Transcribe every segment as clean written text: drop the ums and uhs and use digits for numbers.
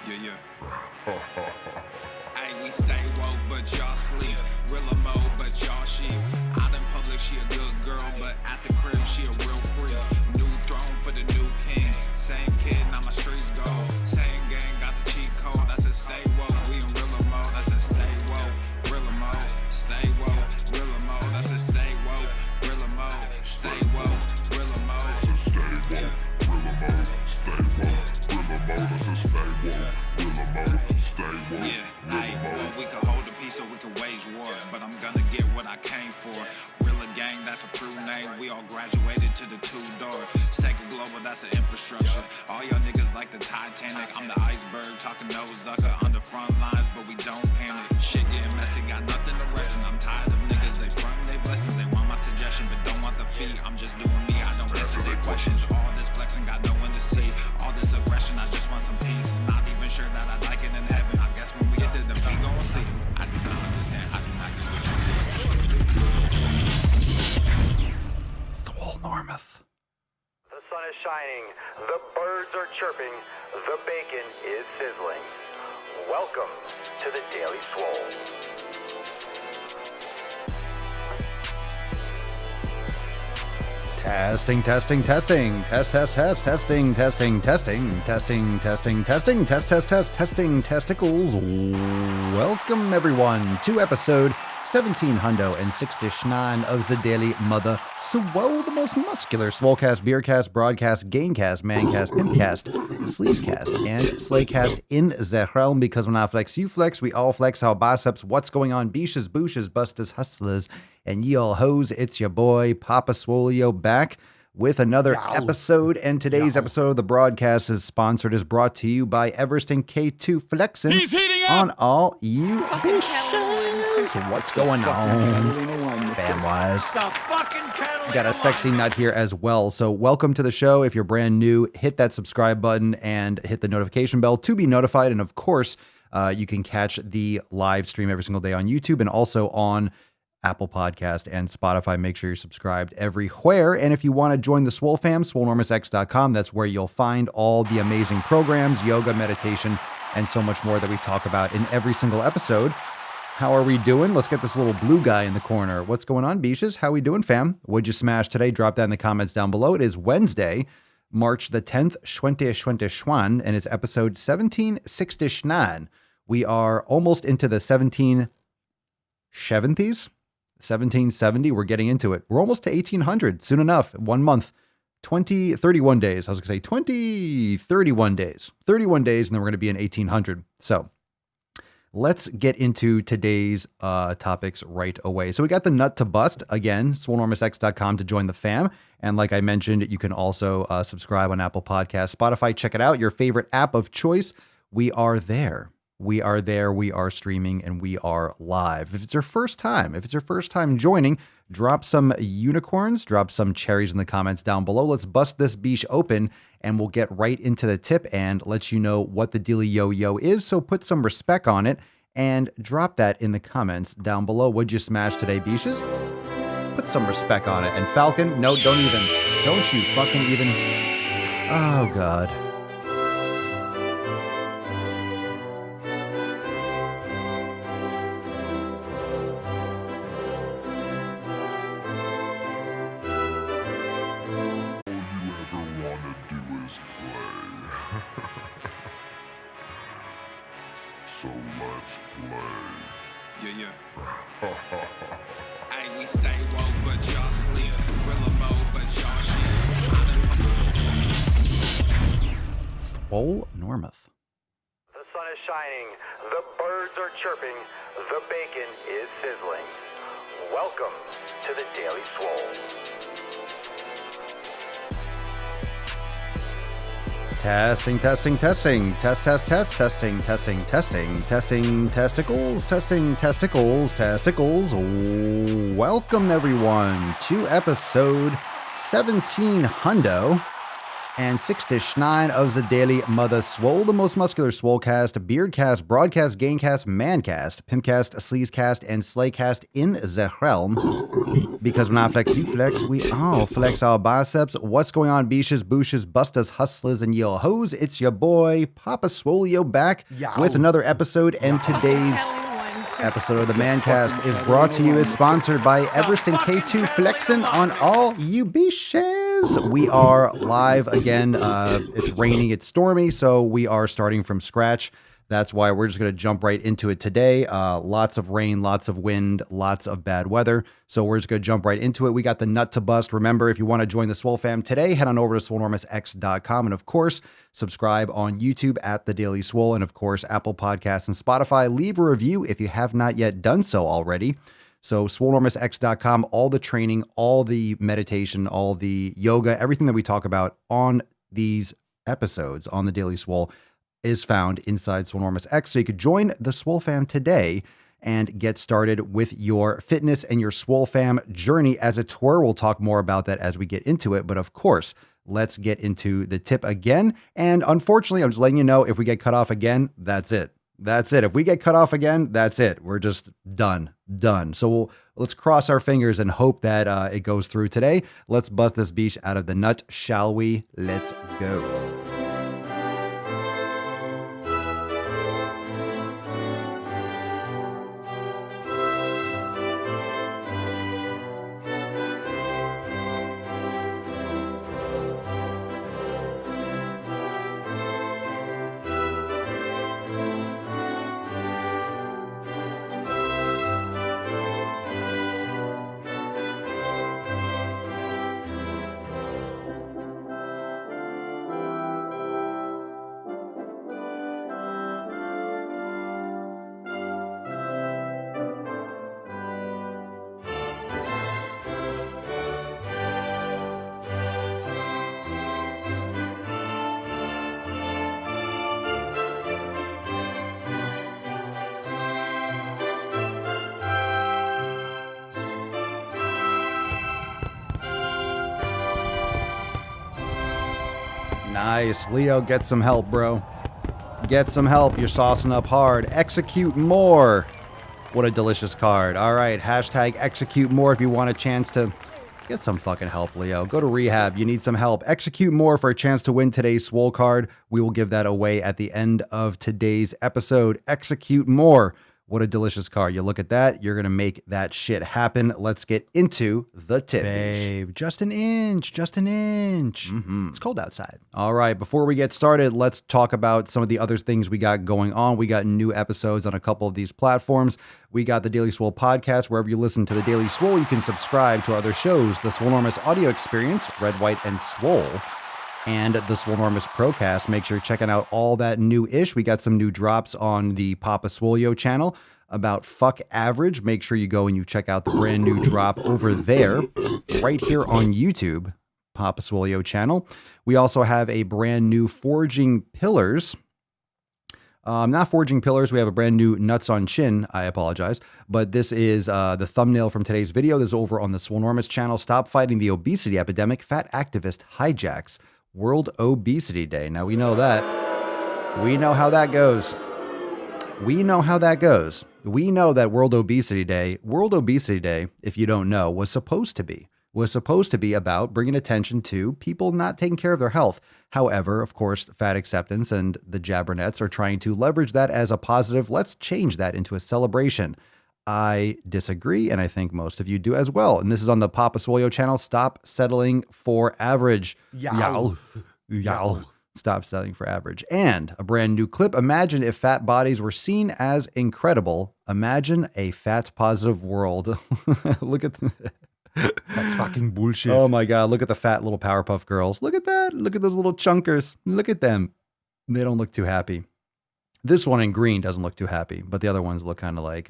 Yeah. Hey, we stay woke, but y'all sleep. Real mode, but y'all sheep. Out in public, she a good girl, but at the crib, she a real freak. New throne for the new king. Same kid, now my streets go. Same gang, got the cheat code. I said stay woke, we in real mode. I said stay woke, real mode. Stay woke, real mode. I said stay woke, real mode. Stay woke, real mode. Yeah, hey, well, we can hold a peace or we can wage war, but I'm gonna get what I came for. Rilla gang, that's a crew name. We all graduated to the two-door. Second global, that's an infrastructure. All y'all niggas like the Titanic. I'm the iceberg, talking no Zucker on the front lines, but we don't panic. Shit getting messy, got nothing to rest in. I'm tired of niggas, they frontin' they blessings. They want my suggestion, but don't want the fee. I'm just doing me, I don't answer their questions. All this flexing, got no one to see. All this aggression, I just want some peace. Not even sure that I like it in heaven. I guess when we get there, then we gon' see. I do not understand, I do not get what you do. Swolenormous. The sun is shining, the birds are chirping, the bacon is sizzling. Welcome to the Daily Swole. Testing. Test, testing, testing, testicles. Welcome, everyone, to episode 17 hundo and 6-9 of the Daily Mother Swole, the most muscular Swolecast, Beercast, Broadcast, Gaincast, Mancast, Pimpcast, Sleazecast, and Slaycast in the realm. Because when I flex, you flex, we all flex our biceps. What's going on, beaches, booshes, busters, hustlers, and ye all hoes? It's your boy, Papa Swolio, back with another episode. And today's episode of the broadcast is brought to you by Everest and K2 Flexin'. He's heating up! On all you bitches. What's going on, fan-wise? The fucking Catalina Got a sexy nut here as well. So welcome to the show. If you're brand new, hit that subscribe button and hit the notification bell to be notified. And of course, you can catch the live stream every single day on YouTube and also on Apple Podcast and Spotify. Make sure you're subscribed everywhere. And if you want to join the Swole fam, Swolenormousx.com. That's where you'll find all the amazing programs, yoga, meditation, and so much more that we talk about in every single episode. How are we doing? Let's get this little blue guy in the corner. What's going on, Beaches? How we doing, fam? What'd you smash today? Drop that in the comments down below. It is Wednesday, March the 10th, Schwente, and it's episode 1769. We are almost into the 1770s. 1770, we're getting into it. We're almost to 1800 soon enough. 1 month, 31 days. I was going to say 31 days. 31 days, and then we're going to be in 1800. So let's get into today's topics right away. So we got the nut to bust. Again, Swolenormousx.com to join the fam. And like I mentioned, you can also subscribe on Apple Podcasts, Spotify. Check it out. Your favorite app of choice. We are there. We are there, we are streaming, and we are live. If it's your first time joining, drop some unicorns, drop some cherries in the comments down below. Let's bust this beach open, and we'll get right into the tip and let you know what the dealy yo-yo is. So put some respect on it and drop that in the comments down below. What'd you smash today, beaches? Put some respect on it. And Falcon, no, don't you fucking even. Oh, God. So let's play. Yeah. Hey, we stay woke, but y'all sleep. Rilla mode, but y'all shit. Swolenormous. The sun is shining, the birds are chirping, the bacon is sizzling. Welcome to the Daily Swole. Testing, testicles, testicles. Welcome, everyone, to episode 17 hundo and 6-9 of the Daily Mother Swole, the most muscular Swolecast, Beardcast, Broadcast, Gamecast, Mancast, Pimpcast, Sleazecast, and Slaycast in the realm. Because when I flex, you flex, we all flex our biceps. What's going on, beaches, booshes, bustas, hustlers, and yo hoes? It's your boy, Papa Swolio, back with another episode, and today's episode of the Mancast is brought to you, is sponsored by Everest and K2 flexing on all you beaches. We are live again. It's raining, it's stormy, so we are starting from scratch. That's why we're just going to jump right into it today. Lots of rain, lots of wind, lots of bad weather. So we're just going to jump right into it. We got the nut to bust. Remember, if you want to join the Swole fam today, head on over to Swolenormousx.com. And of course, subscribe on YouTube at The Daily Swole. And of course, Apple Podcasts and Spotify. Leave a review if you have not yet done so already. So Swolenormousx.com, all the training, all the meditation, all the yoga, everything that we talk about on these episodes on The Daily Swole is found inside Swolenormous X. So you could join the Swole fam today and get started with your fitness and your Swole fam journey as a tour. We'll talk more about that as we get into it. But of course, let's get into the tip again. And unfortunately, I'm just letting you know, if we get cut off again, that's it. That's it. If we get cut off again, that's it. We're just done. So let's cross our fingers and hope that it goes through today. Let's bust this beach out of the nut, shall we? Let's go. Nice. Leo, get some help, bro. Get some help. You're saucing up hard. Execute more. What a delicious card. All right. Hashtag execute more if you want a chance to get some fucking help, Leo. Go to rehab. You need some help. Execute more for a chance to win today's Swole card. We will give that away at the end of today's episode. Execute more. What a delicious card. You look at that, you're going to make that shit happen. Let's get into the tip. Babe, just an inch. It's cold outside. All right, before we get started, let's talk about some of the other things we got going on. We got new episodes on a couple of these platforms. We got the Daily Swole podcast. Wherever you listen to the Daily Swole, you can subscribe to our other shows, the Swolenormous audio experience, Red, White, and Swole, and the Swolenormous Procast. Make sure you're checking out all that new-ish. We got some new drops on the Papa Swolio channel about fuck average. Make sure you go and you check out the brand new drop over there, right here on YouTube, Papa Swolio channel. We also have a brand new Forging Pillars. Not Forging Pillars. We have a brand new Nuts on Chin. I apologize. But this is the thumbnail from today's video. This is over on the Swolenormous channel. Stop fighting the obesity epidemic. Fat activist hijacks World Obesity Day. Now, we know that. We know how that goes. We know that World Obesity Day, if you don't know, was supposed to be about bringing attention to people not taking care of their health. However, of course, fat acceptance and the jabbernets are trying to leverage that as a positive. Let's change that into a celebration. I disagree, and I think most of you do as well. And this is on the Papa Swolio channel. Stop settling for average. Yow. Stop settling for average. And a brand new clip. Imagine if fat bodies were seen as incredible. Imagine a fat positive world. Look at That's fucking bullshit. Oh my God. Look at the fat little Powerpuff Girls. Look at that. Look at those little chunkers. Look at them. They don't look too happy. This one in green doesn't look too happy, but the other ones look kind of like,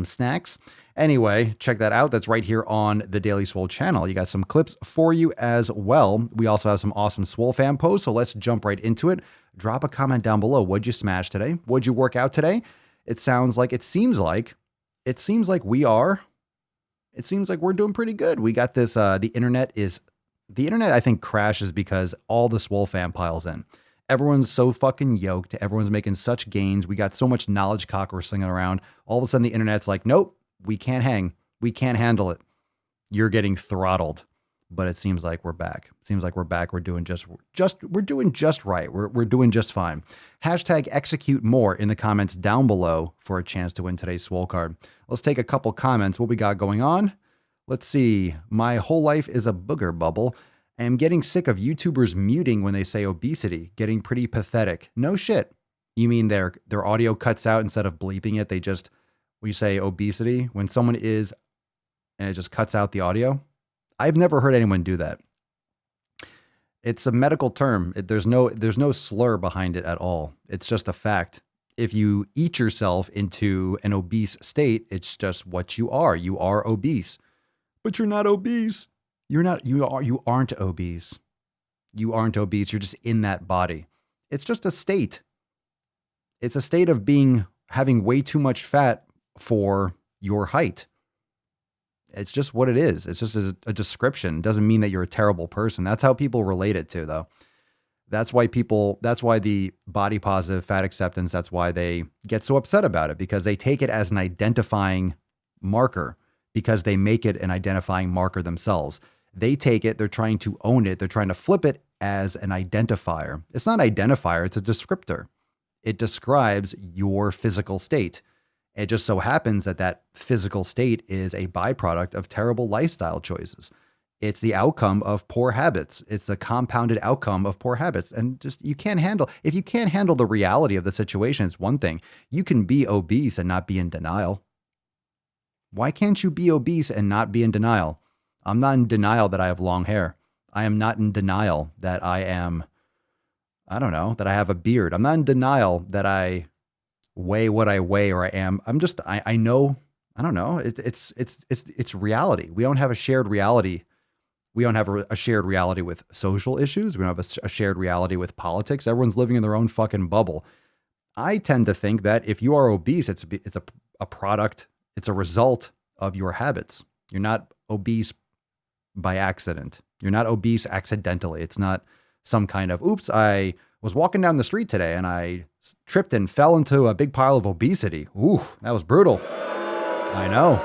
snacks. Anyway, check that out. That's right here on the Daily Swole channel. You got some clips for you as well. We also have some awesome Swole fan posts, so let's jump right into it. Drop a comment down below. What'd you smash today? What'd you work out today? It seems like we're doing pretty good. We got this, the internet is The internet, I think, crashes because all the Swole fam piles in. Everyone's so fucking yoked. Everyone's making such gains. We got so much knowledge cock we're slinging around. All of a sudden, the internet's like, nope, we can't hang. We can't handle it. You're getting throttled. But it seems like we're back. It seems like we're back. We're doing we're doing just right. We're doing just fine. Hashtag execute more in the comments down below for a chance to win today's Swole card. Let's take a couple comments. What we got going on? Let's see. My whole life is a booger bubble. I am getting sick of YouTubers muting when they say obesity. Getting pretty pathetic. No shit. You mean their audio cuts out instead of bleeping it? They just, when you say obesity, when someone is, and it just cuts out the audio? I've never heard anyone do that. It's a medical term. There's no slur behind it at all. It's just a fact. If you eat yourself into an obese state, it's just what you are. You are obese. But you're not obese. You aren't obese. You aren't obese. You're just in that body. It's just a state. It's a state of having way too much fat for your height. It's just what it is. It's just a description. It doesn't mean that you're a terrible person. That's how people relate it to, though. That's why the body positive fat acceptance, that's why they get so upset about it, because they take it as an identifying marker, because they make it an identifying marker themselves. They take it, they're trying to own it, they're trying to flip it as an identifier. It's not an identifier, it's a descriptor. It describes your physical state. It just so happens that physical state is a byproduct of terrible lifestyle choices. It's the outcome of poor habits. It's a compounded outcome of poor habits. And if you can't handle the reality of the situation, it's one thing. You can be obese and not be in denial. Why can't you be obese and not be in denial? I'm not in denial that I have long hair. I am not in denial that that I have a beard. I'm not in denial that I weigh what I weigh or I am. I know, I don't know. It's reality. We don't have a shared reality. We don't have a shared reality with social issues. We don't have a shared reality with politics. Everyone's living in their own fucking bubble. I tend to think that if you are obese, it's a product, it's a result of your habits. You're not obese by accident. You're not obese accidentally. It's not some kind of, oops, I was walking down the street today and I tripped and fell into a big pile of obesity. Ooh, that was brutal. I know.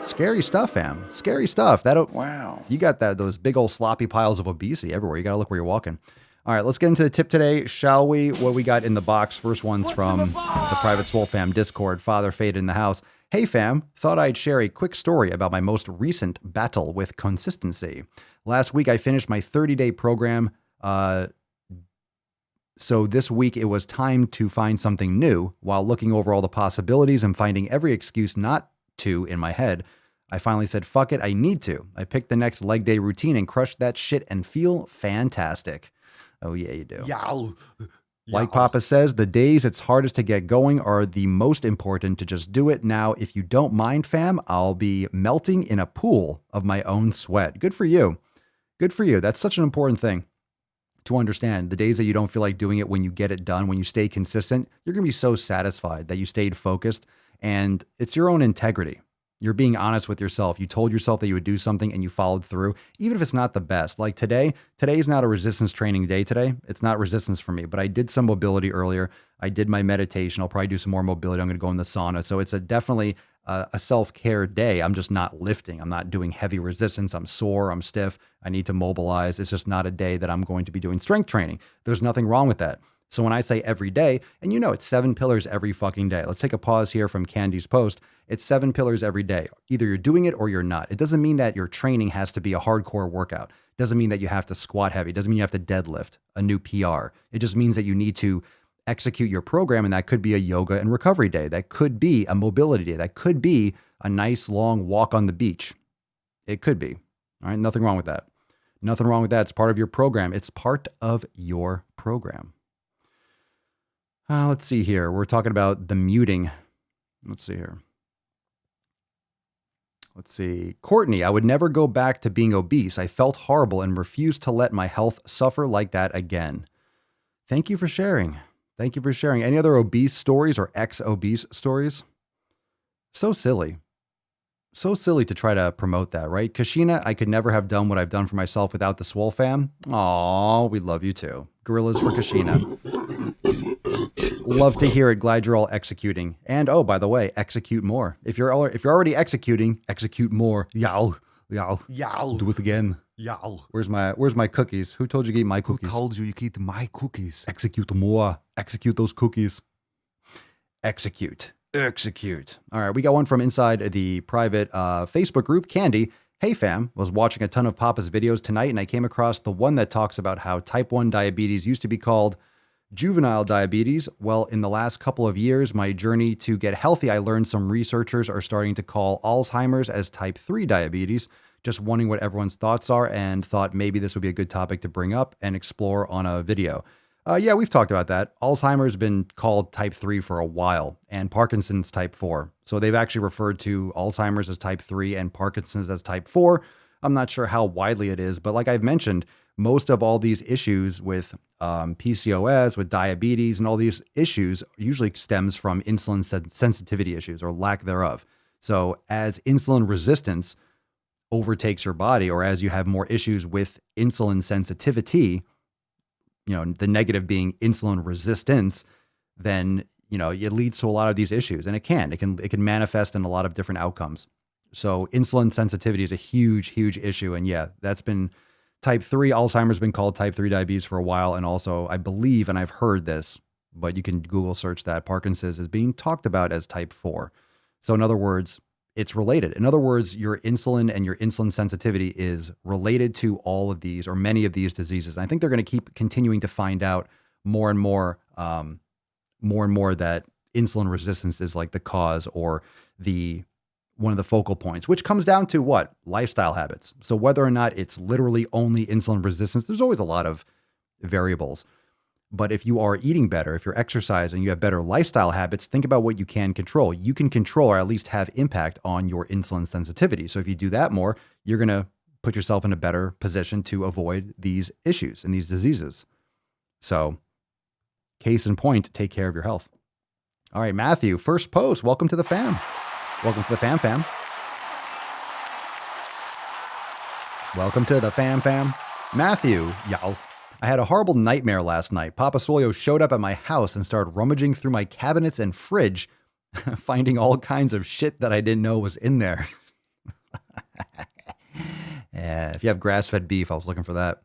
Scary stuff, fam. Scary stuff. Wow. You got those big old sloppy piles of obesity everywhere. You got to look where you're walking. All right, let's get into the tip today, shall we? What we got in the box. First one's from the Private Swole Fam Discord. Father Fade in the house. Hey fam, thought I'd share a quick story about my most recent battle with consistency. Last week I finished my 30-day program. So this week it was time to find something new. While looking over all the possibilities and finding every excuse not to in my head, I finally said, fuck it, I need to. I picked the next leg day routine and crushed that shit and feel fantastic. Oh yeah, you do. Like Papa says, the days it's hardest to get going are the most important to just do it. Now, if you don't mind, fam, I'll be melting in a pool of my own sweat. Good for you. Good for you. That's such an important thing to understand. The days that you don't feel like doing it, when you get it done, when you stay consistent, you're going to be so satisfied that you stayed focused, and it's your own integrity. You're being honest with yourself. You told yourself that you would do something and you followed through, even if it's not the best. Like today is not a resistance training day today. It's not resistance for me, but I did some mobility earlier. I did my meditation. I'll probably do some more mobility. I'm going to go in the sauna. So it's definitely a self-care day. I'm just not lifting. I'm not doing heavy resistance. I'm sore. I'm stiff. I need to mobilize. It's just not a day that I'm going to be doing strength training. There's nothing wrong with that. So when I say every day, and it's 7 pillars every fucking day. Let's take a pause here from Candy's post. It's 7 pillars every day. Either you're doing it or you're not. It doesn't mean that your training has to be a hardcore workout. It doesn't mean that you have to squat heavy. It doesn't mean you have to deadlift a new PR. It just means that you need to execute your program, and that could be a yoga and recovery day. That could be a mobility day. That could be a nice long walk on the beach. It could be. All right, nothing wrong with that. Nothing wrong with that. It's part of your program. It's part of your program. Let's see here. We're talking about the muting. Let's see here. Let's see. Courtney, I would never go back to being obese. I felt horrible and refused to let my health suffer like that again. Thank you for sharing. Thank you for sharing. Any other obese stories or ex-obese stories? So silly. So silly to try to promote that, right? Kashina, I could never have done what I've done for myself without the Swole fam. Aw, we love you too. Gorillas for Kashina. Love to hear it. Glad you're all executing. And oh, by the way, execute more. If you're already executing, execute more. Yow. Yow. Do it again. Yow. Where's my cookies? Who told you to eat my Who cookies? told you eat my cookies? Execute more. Execute those cookies. Execute. All right, we got one from inside the private Facebook group, Candy. Hey fam, was watching a ton of Papa's videos tonight and I came across the one that talks about how type 1 diabetes used to be called juvenile diabetes. Well, in the last couple of years, my journey to get healthy, I learned some researchers are starting to call Alzheimer's as type 3 diabetes. Just wondering what everyone's thoughts are and thought maybe this would be a good topic to bring up and explore on a video. Yeah, we've talked about that. Alzheimer's been called type 3 for a while and Parkinson's type 4. So they've actually referred to Alzheimer's as type 3 and Parkinson's as type 4. I'm not sure how widely it is, but like I've mentioned, most of all these issues with PCOS, with diabetes and all these issues usually stems from insulin sensitivity issues or lack thereof. So as insulin resistance overtakes your body or as you have more issues with insulin sensitivity, the negative being insulin resistance, then, it leads to a lot of these issues and it can manifest in a lot of different outcomes. So insulin sensitivity is a huge, huge issue. And yeah, that's been type 3. Alzheimer's been called type 3 diabetes for a while. And also I believe, and I've heard this, but you can Google search that Parkinson's is being talked about as type 4. So in other words, it's related. In other words, your insulin and your insulin sensitivity is related to all of these or many of these diseases. And I think they're going to keep continuing to find out more and more that insulin resistance is like the cause or one of the focal points, which comes down to what? Lifestyle habits. So whether or not it's literally only insulin resistance, there's always a lot of variables. But if you are eating better, if you're exercising, you have better lifestyle habits, think about what you can control. You can control or at least have impact on your insulin sensitivity. So if you do that more, you're going to put yourself in a better position to avoid these issues and these diseases. So case in point, take care of your health. All right, Matthew, first post. Welcome to the fam. Welcome to the fam. Welcome to the fam. Matthew, y'all. I had a horrible nightmare last night. Papa Swolio showed up at my house and started rummaging through my cabinets and fridge, finding all kinds of shit that I didn't know was in there. Yeah, if you have grass-fed beef, I was looking for that.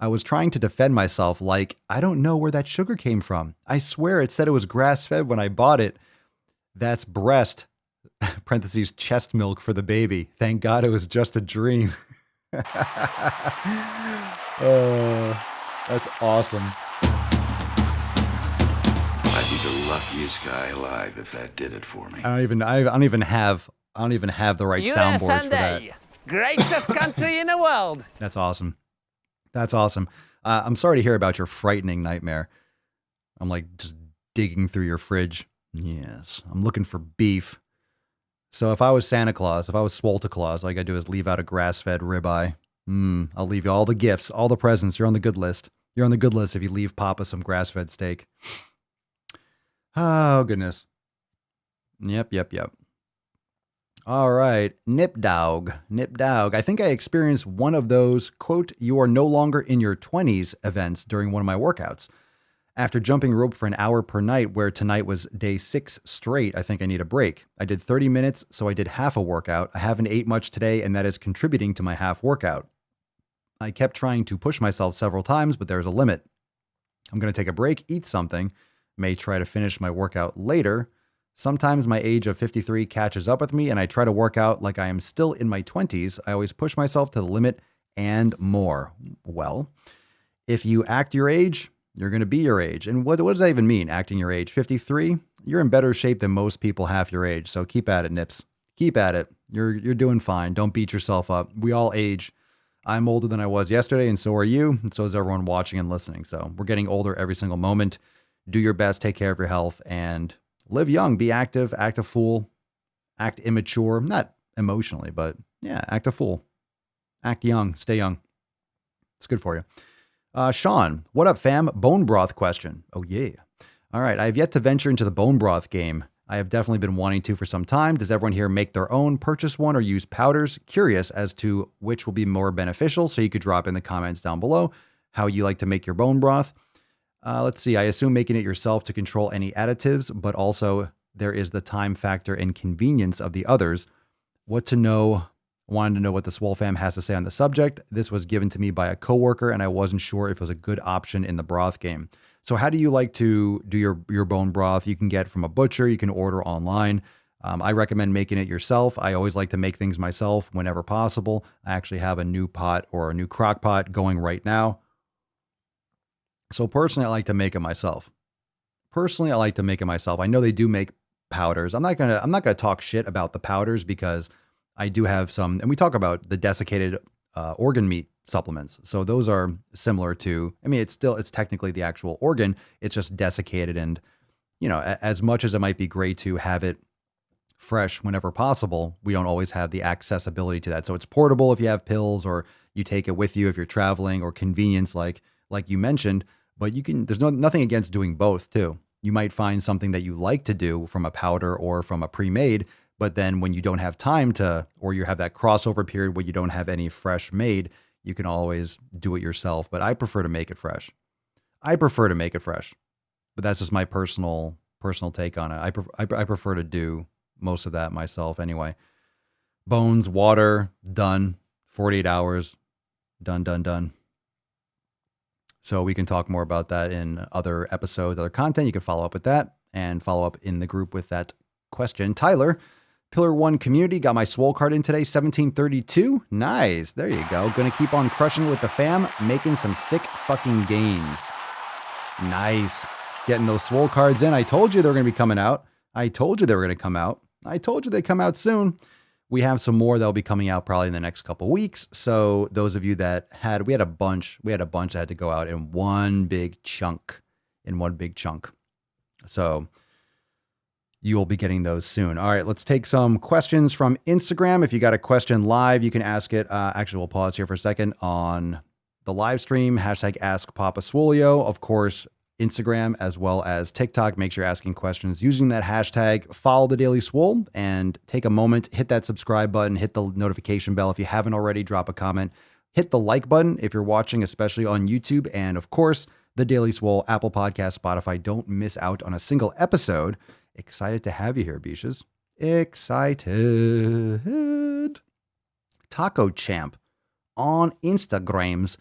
I was trying to defend myself like, I don't know where that sugar came from. I swear it said it was grass-fed when I bought it. That's breast, parentheses, chest milk for the baby. Thank God it was just a dream. That's awesome. I'd be the luckiest guy alive if that did it for me. I don't even have the right soundboards for that. Greatest country in the world. That's awesome. I'm sorry to hear about your frightening nightmare. I'm like just digging through your fridge. Yes, I'm looking for beef. So if I was Santa Claus, if I was Swole Claus, all I gotta do is leave out a grass-fed ribeye. I'll leave you all the gifts, all the presents. You're on the good list. You're on the good list if you leave Papa some grass-fed steak. Oh, goodness. Yep. All right. Nip Dog. I think I experienced one of those, quote, you are no longer in your 20s events during one of my workouts. After jumping rope for an hour per night, where tonight was day 6 straight, I think I need a break. I did 30 minutes, so I did half a workout. I haven't ate much today, and that is contributing to my half workout. I kept trying to push myself several times, but there's a limit. I'm going to take a break, eat something, may try to finish my workout later. Sometimes my age of 53 catches up with me, and I try to work out like I am still in my 20s. I always push myself to the limit and more. Well, if you act your age, you're going to be your age. And what does that even mean, acting your age? 53? You're in better shape than most people half your age. So keep at it, Nips. Keep at it. You're doing fine. Don't beat yourself up. We all age. I'm older than I was yesterday, and so are you. And so is everyone watching and listening. So we're getting older every single moment. Do your best. Take care of your health and live young. Be active. Act a fool. Act immature. Not emotionally, but yeah, act a fool. Act young. Stay young. It's good for you. Sean, what up, fam? Bone broth question. Oh, yeah. All right. I have yet to venture into the bone broth game. I have definitely been wanting to for some time. Does everyone here make their own, purchase one, or use powders? Curious as to which will be more beneficial. So you could drop in the comments down below how you like to make your bone broth. Let's see. I assume making it yourself to control any additives, but also there is the time factor and convenience of the others. What to know? Wanted to know what the Swole fam has to say on the subject. This was given to me by a coworker, and I wasn't sure if it was a good option in the broth game. So how do you like to do your bone broth? You can get from a butcher. You can order online. I recommend making it yourself. I always like to make things myself whenever possible. I actually have a new pot or a new crock pot going right now. So personally, I like to make it myself. I know they do make powders. I'm not gonna talk shit about the powders because I do have some, and we talk about the desiccated organ meat supplements. So those are similar to, I mean, it's technically the actual organ. It's just desiccated, and as much as it might be great to have it fresh whenever possible, we don't always have the accessibility to that. So it's portable if you have pills, or you take it with you if you're traveling, or convenience like you mentioned. But there's nothing against doing both too. You might find something that you like to do from a powder or from a pre-made, but then when you don't have time to, or you have that crossover period where you don't have any fresh made, you can always do it yourself. But I prefer to make it fresh. But that's just my personal take on it. I prefer to do most of that myself anyway. Bones, water, done. 48 hours, done. So we can talk more about that in other episodes, other content. You can follow up with that and follow up in the group with that question. Tyler, Pillar 1 community, got my Swole card in today, 1732. Nice. There you go. Going to keep on crushing it with the fam, making some sick fucking gains. Nice. Getting those Swole cards in. I told you they were going to be coming out. I told you they were going to come out. I told you they come out soon. We have some more that'll be coming out probably in the next couple weeks. So those of you that we had a bunch that had to go out in one big chunk. So you will be getting those soon. All right, let's take some questions from Instagram. If you got a question live, you can ask it. Actually, we'll pause here for a second on the live stream. Hashtag Ask Papa Swolio. Of course, Instagram as well as TikTok. Make sure you're asking questions using that hashtag. Follow the Daily Swole and take a moment, hit that subscribe button, hit the notification bell. If you haven't already, drop a comment, hit the like button if you're watching, especially on YouTube. And of course, the Daily Swole, Apple Podcast, Spotify. Don't miss out on a single episode. Excited to have you here, Beaches. Excited. Taco Champ on Instagrams.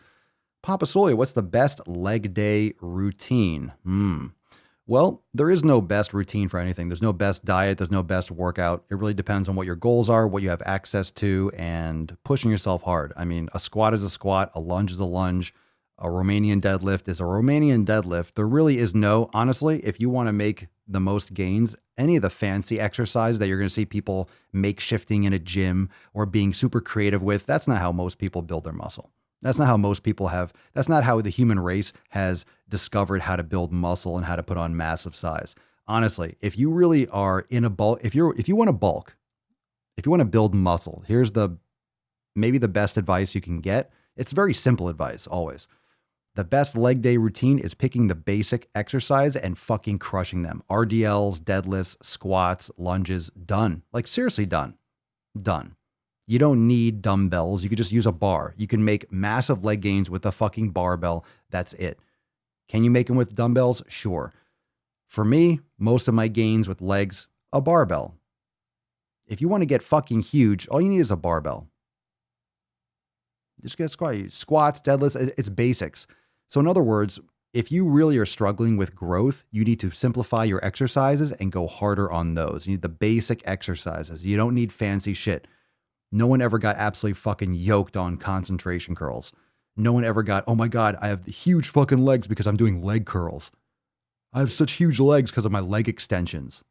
Papa Swolio, what's the best leg day routine? Well, there is no best routine for anything. There's no best diet. There's no best workout. It really depends on what your goals are, what you have access to, and pushing yourself hard. I mean, a squat is a squat. A lunge is a lunge. A Romanian deadlift is a Romanian deadlift. There really is no, honestly, if you want to make the most gains, any of the fancy exercise that you're going to see people makeshifting in a gym or being super creative with, that's not how most people build their muscle. That's not how that's not how the human race has discovered how to build muscle and how to put on massive size. Honestly, if you really are in a bulk, if you want to bulk, if you want to build muscle, here's maybe the best advice you can get. It's very simple advice always. The best leg day routine is picking the basic exercise and fucking crushing them. RDLs, deadlifts, squats, lunges, done. Like seriously done. You don't need dumbbells. You could just use a bar. You can make massive leg gains with a fucking barbell. That's it. Can you make them with dumbbells? Sure. For me, most of my gains with legs, a barbell. If you want to get fucking huge, all you need is a barbell. Just get squats, deadlifts, it's basics. So in other words, if you really are struggling with growth, you need to simplify your exercises and go harder on those. You need the basic exercises. You don't need fancy shit. No one ever got absolutely fucking yoked on concentration curls. No one ever got, oh my God, I have huge fucking legs because I'm doing leg curls. I have such huge legs because of my leg extensions.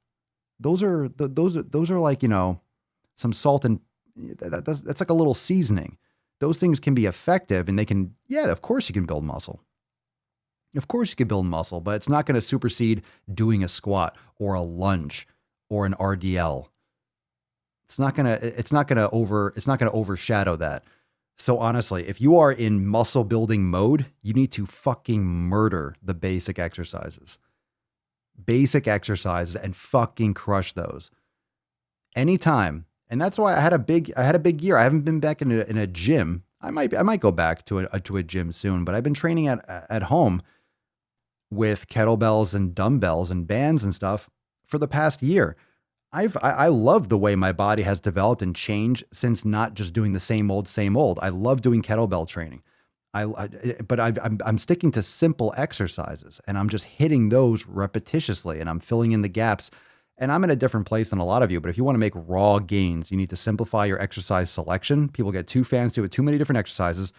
Those are like, some salt and that's like a little seasoning. Those things can be effective and they can, of course you can build muscle. Of course you can build muscle, but it's not going to supersede doing a squat or a lunge or an RDL. It's not going to overshadow that. So honestly, if you are in muscle building mode, you need to fucking murder the basic exercises. basic exercises and fucking crush those anytime. And that's why I had a big year. I haven't been back in a gym. I might go back to a gym soon, but I've been training at home with kettlebells and dumbbells and bands and stuff for the past year. I love the way my body has developed and changed since not just doing the same old. I love doing kettlebell training. But I'm sticking to simple exercises and I'm just hitting those repetitiously and I'm filling in the gaps. And I'm in a different place than a lot of you, but if you want to make raw gains, you need to simplify your exercise selection. People get too fancy with too many different exercises,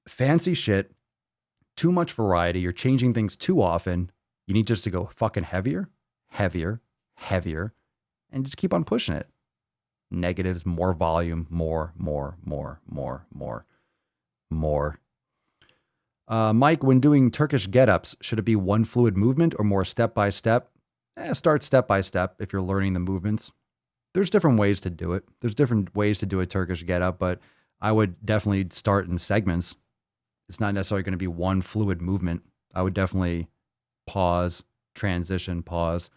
fancy shit, too much variety. You're changing things too often. You need just to go fucking heavier, heavier, heavier, and just keep on pushing it. Negatives, more volume, more. Mike, when doing Turkish get-ups, should it be one fluid movement or more step-by-step? Start step-by-step if you're learning the movements. There's different ways to do it. There's different ways to do a Turkish get-up, but I would definitely start in segments. It's not necessarily going to be one fluid movement. I would definitely pause, transition, pause.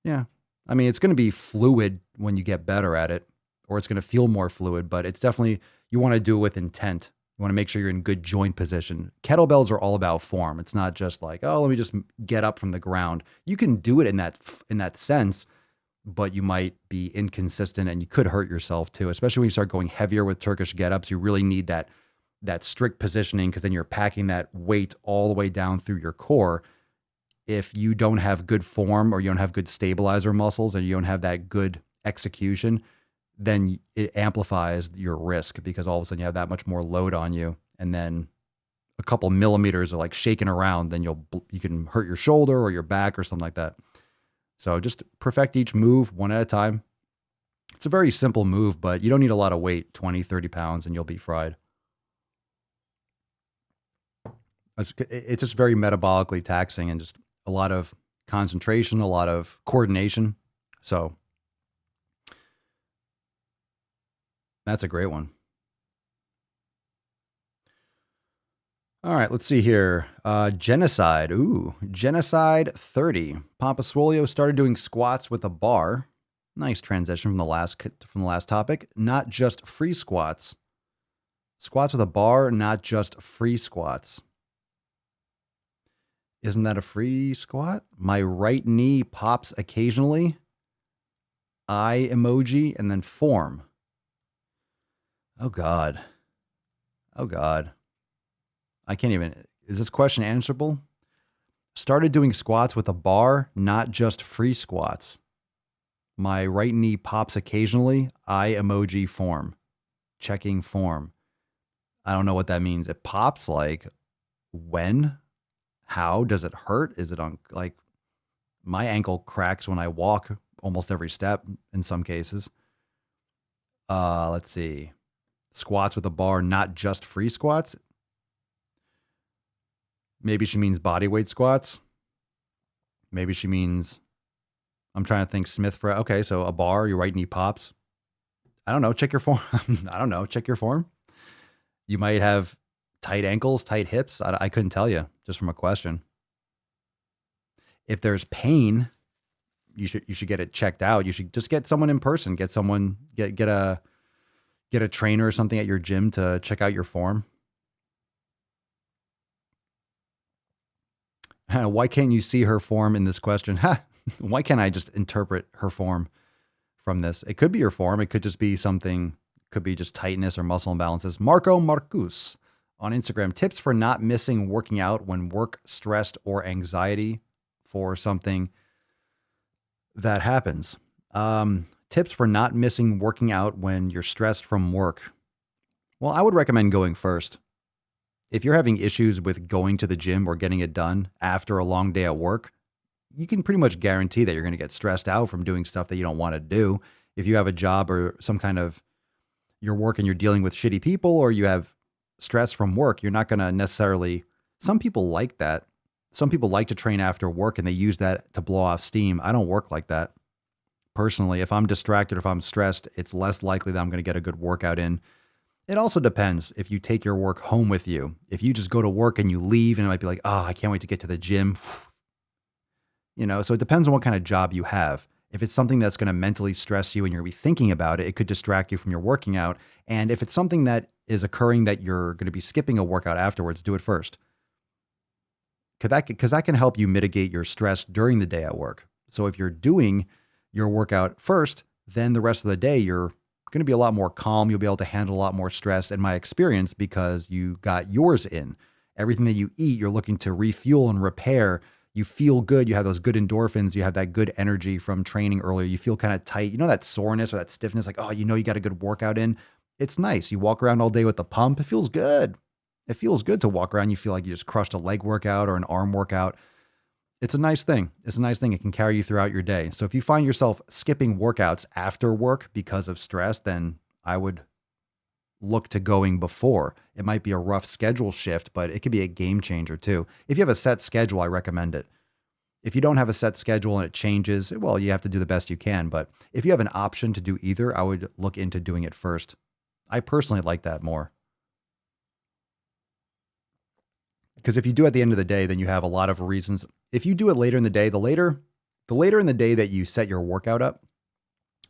Yeah. I mean, it's going to be fluid when you get better at it, or it's going to feel more fluid, but it's definitely, you want to do it with intent. You want to make sure you're in good joint position. Kettlebells are all about form. It's not just like, oh, let me just get up from the ground. You can do it in that sense, but you might be inconsistent and you could hurt yourself too, especially when you start going heavier with Turkish get-ups. You really need that strict positioning because then you're packing that weight all the way down through your core. If you don't have good form or you don't have good stabilizer muscles and you don't have that good execution, then it amplifies your risk because all of a sudden you have that much more load on you. And then a couple millimeters are like shaking around, then you can hurt your shoulder or your back or something like that. So just perfect each move one at a time. It's a very simple move, but you don't need a lot of weight, 20, 30 pounds, and you'll be fried. It's just very metabolically taxing and just a lot of concentration, a lot of coordination. So that's a great one. All right, let's see here. Genocide. Ooh, Genocide 30. Papa Swolio started doing squats with a bar. Nice transition from the last topic. Not just free squats. Squats with a bar, not just free squats. Isn't that a free squat? My right knee pops occasionally. Eye emoji and then form. Oh God. I can't even, is this question answerable? Started doing squats with a bar, not just free squats. My right knee pops occasionally. Eye emoji form. Checking form. I don't know what that means. It pops like when? How? Does it hurt? Is it on, like, my ankle cracks when I walk almost every step in some cases. Let's see. Squats with a bar, not just free squats. Maybe she means body weight squats. Maybe she means, I'm trying to think Smith for, okay, so a bar, your right knee pops. I don't know. Check your form. I don't know. Check your form. You might have tight ankles, tight hips. I couldn't tell you just from a question. If there's pain, you should get it checked out. You should just get someone in person, get a trainer or something at your gym to check out your form. Why can't you see her form in this question? Why can't I just interpret her form from this? It could be her form. It could just be something, could be just tightness or muscle imbalances. Marco Marcus on Instagram, tips for not missing working out when work, stressed, or anxiety for something that happens. Tips for not missing working out when you're stressed from work. Well, I would recommend going first. If you're having issues with going to the gym or getting it done after a long day at work, you can pretty much guarantee that you're going to get stressed out from doing stuff that you don't want to do. If you have a job or some kind of, you're working, you're dealing with shitty people, or you have stress from work, you're not going to necessarily, some people like that. Some people like to train after work and they use that to blow off steam. I don't work like that. Personally, if I'm distracted, if I'm stressed, it's less likely that I'm going to get a good workout in. It also depends if you take your work home with you. If you just go to work and you leave and it might be like, oh, I can't wait to get to the gym. So it depends on what kind of job you have. If it's something that's going to mentally stress you and you're going to be thinking about it, it could distract you from your working out. And if it's something that is occurring that you're going to be skipping a workout afterwards, do it first. Because that can help you mitigate your stress during the day at work. So if you're doing your workout first, then the rest of the day, you're going to be a lot more calm. You'll be able to handle a lot more stress, in my experience, because you got yours in. Everything that you eat, you're looking to refuel and repair. You feel good. You have those good endorphins. You have that good energy from training earlier. You feel kind of tight. That soreness or that stiffness, like, oh, you got a good workout in. It's nice. You walk around all day with the pump. It feels good. It feels good to walk around. You feel like you just crushed a leg workout or an arm workout. It's a nice thing. It's a nice thing. It can carry you throughout your day. So if you find yourself skipping workouts after work because of stress, then I would look to going before. It might be a rough schedule shift, but it could be a game changer too. If you have a set schedule, I recommend it. If you don't have a set schedule and it changes, well, you have to do the best you can. But if you have an option to do either, I would look into doing it first. I personally like that more. Because if you do at the end of the day, then you have a lot of reasons. If you do it later in the day, the later in the day that you set your workout up.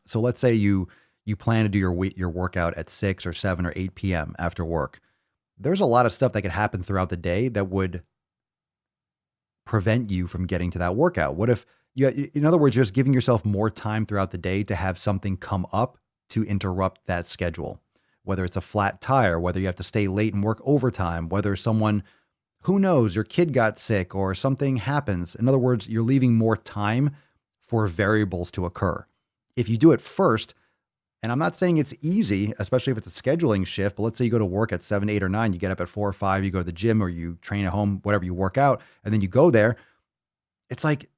So let's say you plan to do your workout at 6 or 7 or 8 p.m. after work. There's a lot of stuff that could happen throughout the day that would prevent you from getting to that workout. What if in other words, you're just giving yourself more time throughout the day to have something come up to interrupt that schedule, whether it's a flat tire, whether you have to stay late and work overtime, whether someone, who knows, your kid got sick or something happens. In other words, you're leaving more time for variables to occur. If you do it first, and I'm not saying it's easy, especially if it's a scheduling shift, but let's say you go to work at 7, 8, or 9, you get up at 4 or 5, you go to the gym or you train at home, whatever, you work out, and then you go there. It's like,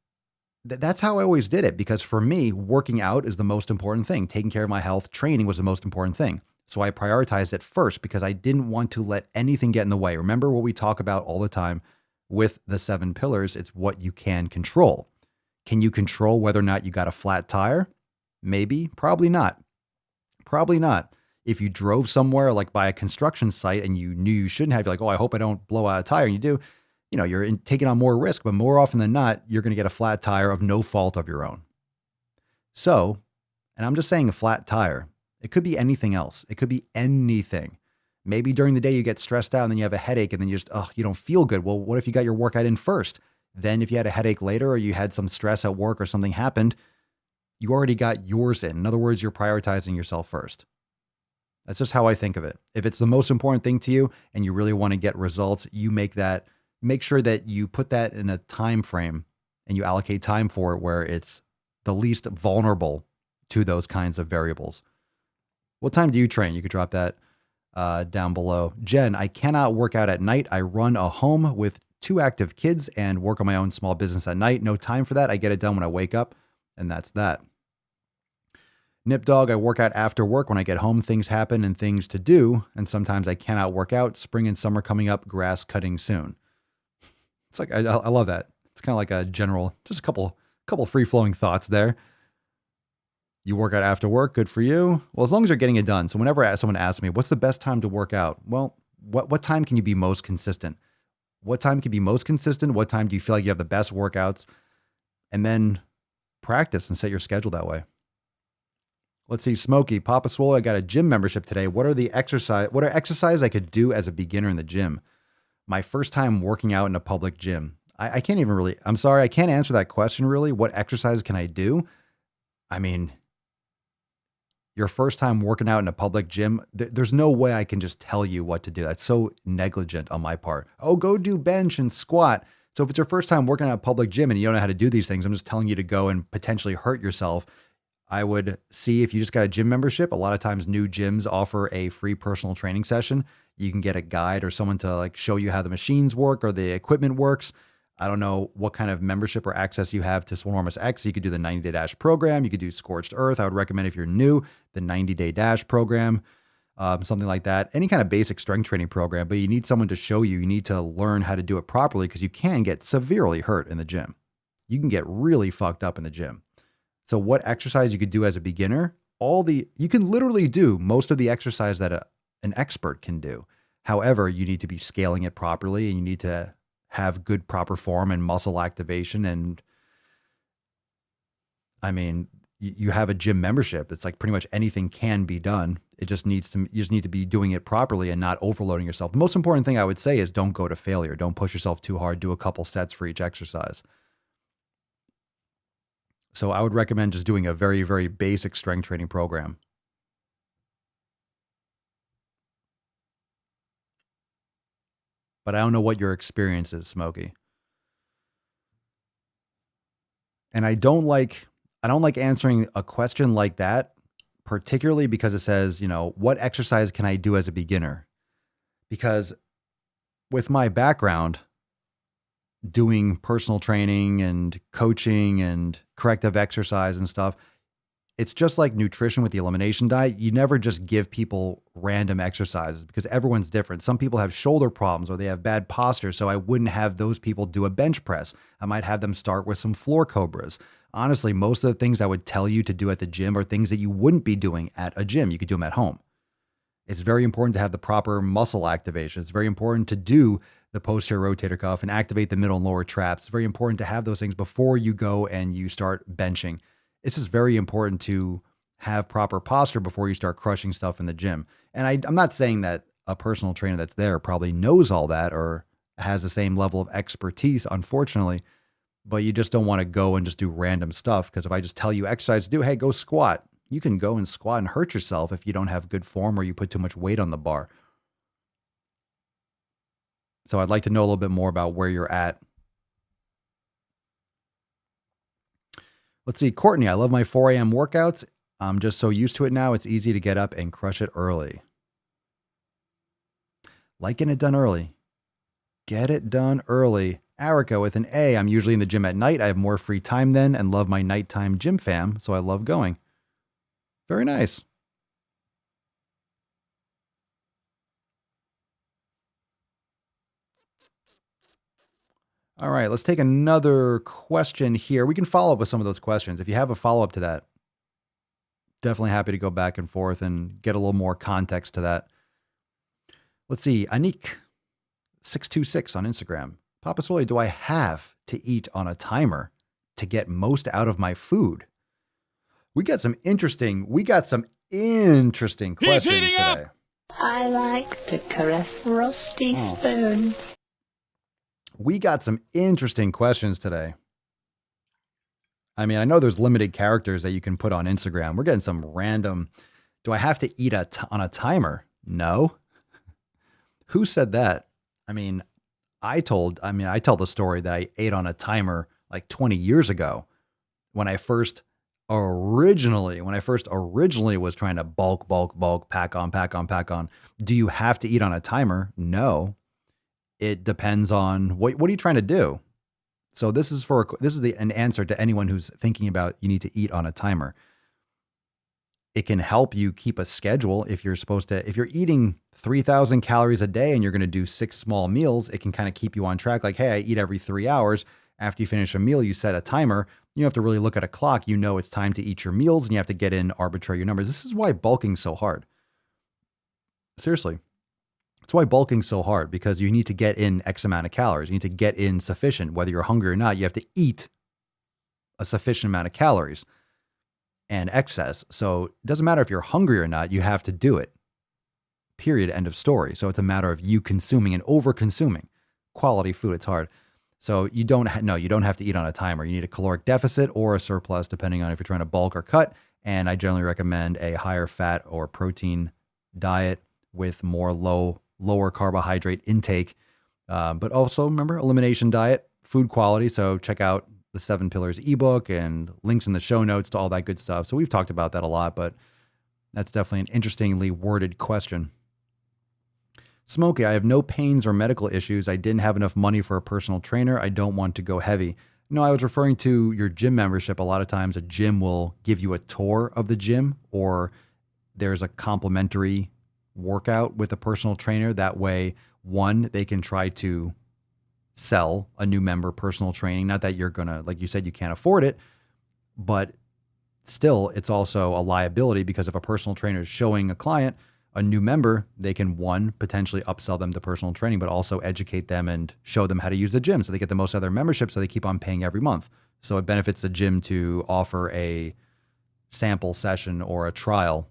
that's how I always did it, because for me, working out is the most important thing. Taking care of my health, training was the most important thing. So I prioritized it first because I didn't want to let anything get in the way. Remember what we talk about all the time with the 7 pillars? It's what you can control. Can you control whether or not you got a flat tire? Maybe, probably not. Probably not. If you drove somewhere like by a construction site and you knew you shouldn't have, you're like, oh, I hope I don't blow out a tire. And you do, you're taking on more risk, but more often than not, you're going to get a flat tire of no fault of your own. So, and I'm just saying a flat tire. It could be anything else. It could be anything. Maybe during the day you get stressed out and then you have a headache and then you don't feel good. Well, what if you got your workout in first? Then if you had a headache later or you had some stress at work or something happened, you already got yours in. In other words, you're prioritizing yourself first. That's just how I think of it. If it's the most important thing to you and you really want to get results, you make sure that you put that in a time frame and you allocate time for it where it's the least vulnerable to those kinds of variables. What time do you train? You could drop that down below. Jen, I cannot work out at night. I run a home with 2 active kids and work on my own small business at night. No time for that. I get it done when I wake up, and that's that. Nip Dog, I work out after work. When I get home, things happen and things to do, and sometimes I cannot work out. Spring and summer coming up, grass cutting soon. It's like, I love that. It's kind of like a general, just a couple free-flowing thoughts there. You work out after work, good for you. Well, as long as you're getting it done. So whenever someone asks me, what's the best time to work out? Well, what time can you be most consistent? What time can be most consistent? What time do you feel like you have the best workouts? And then practice and set your schedule that way. Let's see, Smokey, Papa Swole, I got a gym membership today. What are exercises I could do as a beginner in the gym? My first time working out in a public gym. I can't even really, I'm sorry, I can't answer that question really. What exercise can I do? I mean, your first time working out in a public gym, there's no way I can just tell you what to do. That's so negligent on my part. Oh, go do bench and squat. So if it's your first time working at a public gym and you don't know how to do these things, I'm just telling you to go and potentially hurt yourself. I would see if you just got a gym membership. A lot of times new gyms offer a free personal training session. You can get a guide or someone to like show you how the machines work or the equipment works. I don't know what kind of membership or access you have to Swolenormous X. You could do the 90-day dash program. You could do Scorched Earth. I would recommend if you're new, the 90-day dash program, something like that. Any kind of basic strength training program, but you need someone to show you. You need to learn how to do it properly because you can get severely hurt in the gym. You can get really fucked up in the gym. So what exercise you could do as a beginner, you can literally do most of the exercise that an expert can do. However, you need to be scaling it properly and you need to have good proper form and muscle activation and I mean, you have a gym membership. It's like pretty much anything can be done. You just need to be doing it properly and not overloading yourself. The most important thing I would say is don't go to failure. Don't push yourself too hard. Do a couple sets for each exercise. So I would recommend just doing a very, very basic strength training program. But I don't know what your experience is, Smokey. And I don't like answering a question like that, particularly because it says, what exercise can I do as a beginner? Because with my background, doing personal training and coaching and corrective exercise and stuff, it's just like nutrition with the elimination diet. You never just give people random exercises because everyone's different. Some people have shoulder problems or they have bad posture. So I wouldn't have those people do a bench press. I might have them start with some floor cobras. Honestly, most of the things I would tell you to do at the gym are things that you wouldn't be doing at a gym. You could do them at home. It's very important to have the proper muscle activation. It's very important to do the posterior rotator cuff and activate the middle and lower traps. It's very important to have those things before you go and you start benching. This is very important to have proper posture before you start crushing stuff in the gym. And I'm not saying that a personal trainer that's there probably knows all that or has the same level of expertise, unfortunately, but you just don't want to go and just do random stuff. Because if I just tell you exercise to do, hey, go squat. You can go and squat and hurt yourself if you don't have good form or you put too much weight on the bar. So I'd like to know a little bit more about where you're at. Let's see. Courtney, I love my 4 a.m. workouts. I'm just so used to it now. It's easy to get up and crush it early. Like getting it done early. Get it done early. Erica with an A. I'm usually in the gym at night. I have more free time then and love my nighttime gym fam. So I love going. Very nice. All right, let's take another question here. We can follow up with some of those questions. If you have a follow-up to that, definitely happy to go back and forth and get a little more context to that. Let's see. Anik626 on Instagram. Papa Swole, do I have to eat on a timer to get most out of my food? We got some interesting questions today. I like to caress rusty spoons. We got some interesting questions today. I mean, I know there's limited characters that you can put on Instagram. We're getting some random, do I have to eat on a timer? No. Who said that? I tell the story that I ate on a timer like 20 years ago when I first originally was trying to bulk, pack on. Do you have to eat on a timer? No. It depends on what are you trying to do? So this is an answer to anyone who's thinking about you need to eat on a timer. It can help you keep a schedule if you're eating 3,000 calories a day and you're going to do 6 small meals, it can kind of keep you on track. Like, hey, I eat every 3 hours. After you finish a meal, you set a timer. You have to really look at a clock. You know it's time to eat your meals and you have to get in arbitrary numbers. This is why bulking's so hard. Seriously. That's why bulking's so hard, because you need to get in X amount of calories. You need to get in sufficient. Whether you're hungry or not, you have to eat a sufficient amount of calories and excess. So it doesn't matter if you're hungry or not, you have to do it. Period. End of story. So it's a matter of you consuming and over-consuming quality food. It's hard. So you don't have to eat on a timer. You need a caloric deficit or a surplus, depending on if you're trying to bulk or cut. And I generally recommend a higher fat or protein diet with more lower carbohydrate intake. But also remember, elimination diet, food quality. So check out the 7 Pillars ebook and links in the show notes to all that good stuff. So we've talked about that a lot, but that's definitely an interestingly worded question. Smokey, I have no pains or medical issues. I didn't have enough money for a personal trainer. I don't want to go heavy. No, I was referring to your gym membership. A lot of times a gym will give you a tour of the gym, or there's a complimentary workout with a personal trainer. That way, one, they can try to sell a new member personal training. Not that you're going to, like you said, you can't afford it, but still it's also a liability, because if a personal trainer is showing a client a new member, they can, one, potentially upsell them to personal training, but also educate them and show them how to use the gym so they get the most out of their membership, so they keep on paying every month. So it benefits the gym to offer a sample session or a trial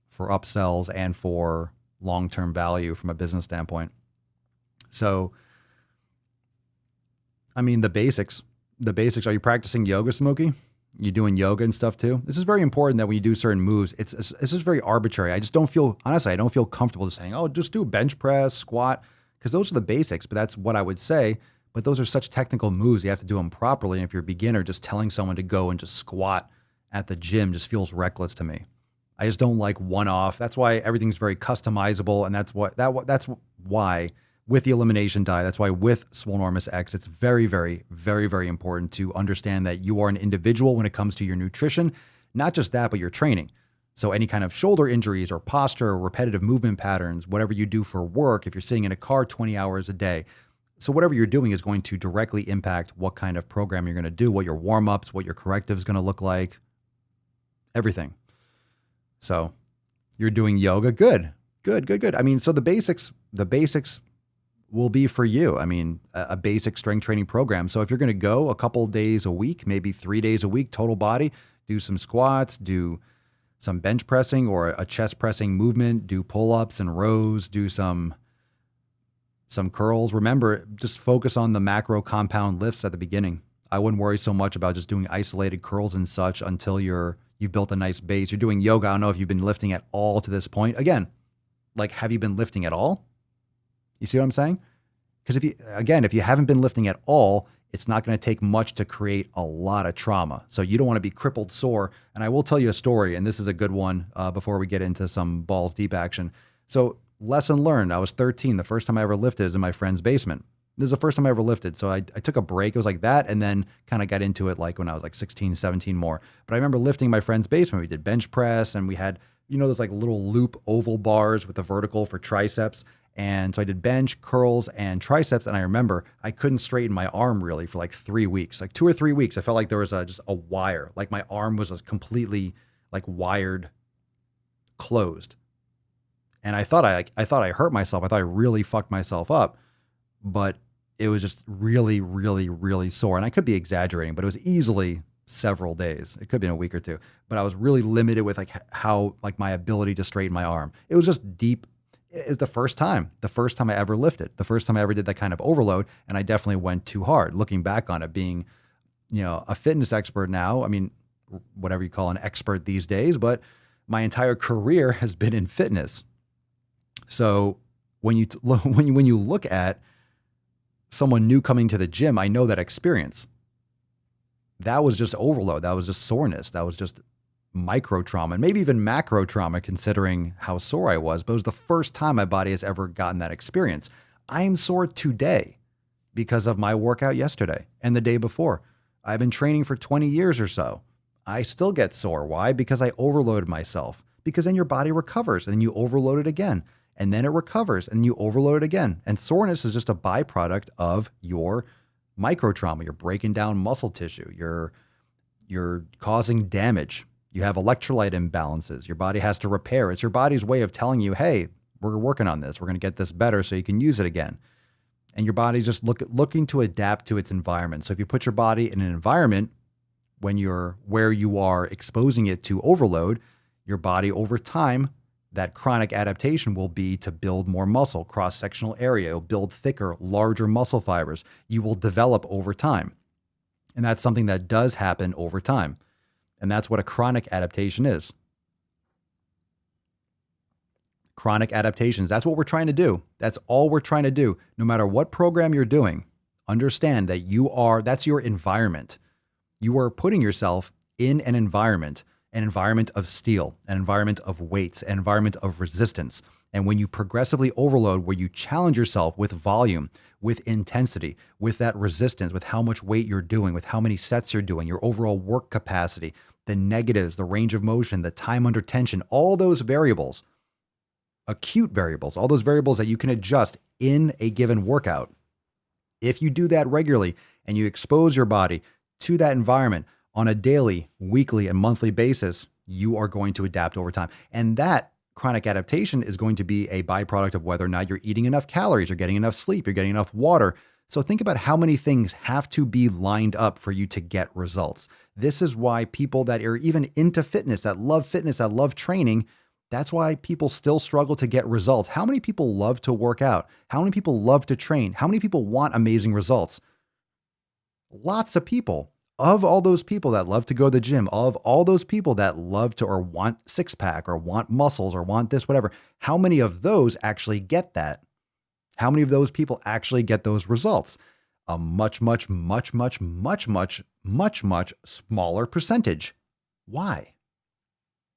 for upsells and for long-term value from a business standpoint. So, I mean, the basics, are you practicing yoga, Smokey? You doing yoga and stuff too? This is very important that when you do certain moves, it's just very arbitrary. I just don't feel, honestly, I don't feel comfortable just saying, oh, just do bench press, squat, because those are the basics, but that's what I would say. But those are such technical moves. You have to do them properly. And if you're a beginner, just telling someone to go and just squat at the gym just feels reckless to me. I just don't like one-off. That's why everything's very customizable. And that's why with the elimination diet, that's why with Swolenormous X, it's very, very, very, very important to understand that you are an individual when it comes to your nutrition. Not just that, but your training. So any kind of shoulder injuries or posture or repetitive movement patterns, whatever you do for work, if you're sitting in a car 20 hours a day. So whatever you're doing is going to directly impact what kind of program you're going to do, what your warm-ups, what your corrective is going to look like, everything. So you're doing yoga. Good. I mean, so the basics will be for you. I mean, a basic strength training program. So if you're going to go a couple days a week, maybe 3 days a week, total body, do some squats, do some bench pressing or a chest pressing movement, do pull-ups and rows, do some curls. Remember, just focus on the macro compound lifts at the beginning. I wouldn't worry so much about just doing isolated curls and such until you've built a nice base. You're doing yoga. I don't know if you've been lifting at all to this point. Again, like, have you been lifting at all? You see what I'm saying? Because if you haven't been lifting at all, it's not going to take much to create a lot of trauma. So you don't want to be crippled sore. And I will tell you a story, and this is a good one before we get into some balls deep action. So lesson learned, I was 13. The first time I ever lifted is in my friend's basement. This is the first time I ever lifted. So I took a break. It was like that. And then kind of got into it like when I was like 16, 17 more. But I remember lifting in my friend's basement. We did bench press and we had, those like little loop oval bars with the vertical for triceps. And so I did bench, curls, and triceps. And I remember I couldn't straighten my arm really for like 3 weeks, like 2 or 3 weeks. I felt like there was just a wire, like my arm was just completely like wired closed. And I thought I hurt myself. I thought I really fucked myself up, but it was just really, really, really sore. And I could be exaggerating, but it was easily several days. It could have been a week or two, but I was really limited with like how, like my ability to straighten my arm. It was just deep. It was the first time I ever lifted, the first time I ever did that kind of overload. And I definitely went too hard. Looking back on it, being, a fitness expert now, I mean, whatever you call an expert these days, but my entire career has been in fitness. So when you look at someone new coming to the gym, I know that experience. That was just overload. That was just soreness. That was just micro trauma, and maybe even macro trauma considering how sore I was. But it was the first time my body has ever gotten that experience. I am sore today because of my workout yesterday and the day before. I've been training for 20 years or so. I still get sore. Why? Because I overloaded myself. Because then your body recovers and then you overload it again. And then it recovers and you overload it again. And soreness is just a byproduct of your micro trauma. You're breaking down muscle tissue. You're causing damage. You have electrolyte imbalances. Your body has to repair. It's your body's way of telling you, hey, we're working on this. We're going to get this better so you can use it again. And your body's just looking to adapt to its environment. So if you put your body in an environment where you are exposing it to overload, your body over time, that chronic adaptation will be to build more muscle, cross-sectional area. It'll build thicker, larger muscle fibers. You will develop over time. And that's something that does happen over time. And that's what a chronic adaptation is. Chronic adaptations, that's what we're trying to do. That's all we're trying to do. No matter what program you're doing, understand that that's your environment. You are putting yourself in an environment of steel, an environment of weights, an environment of resistance. And when you progressively overload, where you challenge yourself with volume, with intensity, with that resistance, with how much weight you're doing, with how many sets you're doing, your overall work capacity, the negatives, the range of motion, the time under tension, all those variables, acute variables, all those variables that you can adjust in a given workout. If you do that regularly and you expose your body to that environment on a daily, weekly, and monthly basis, you are going to adapt over time. And that chronic adaptation is going to be a byproduct of whether or not you're eating enough calories, you're getting enough sleep, you're getting enough water. So think about how many things have to be lined up for you to get results. This is why people that are even into fitness, that love training, that's why people still struggle to get results. How many people love to work out? How many people love to train? How many people want amazing results? Lots of people. Of all those people that love to go to the gym, of all those people that love to or want six pack or want muscles or want this, whatever, how many of those actually get that? How many of those people actually get those results? A much smaller percentage. Why?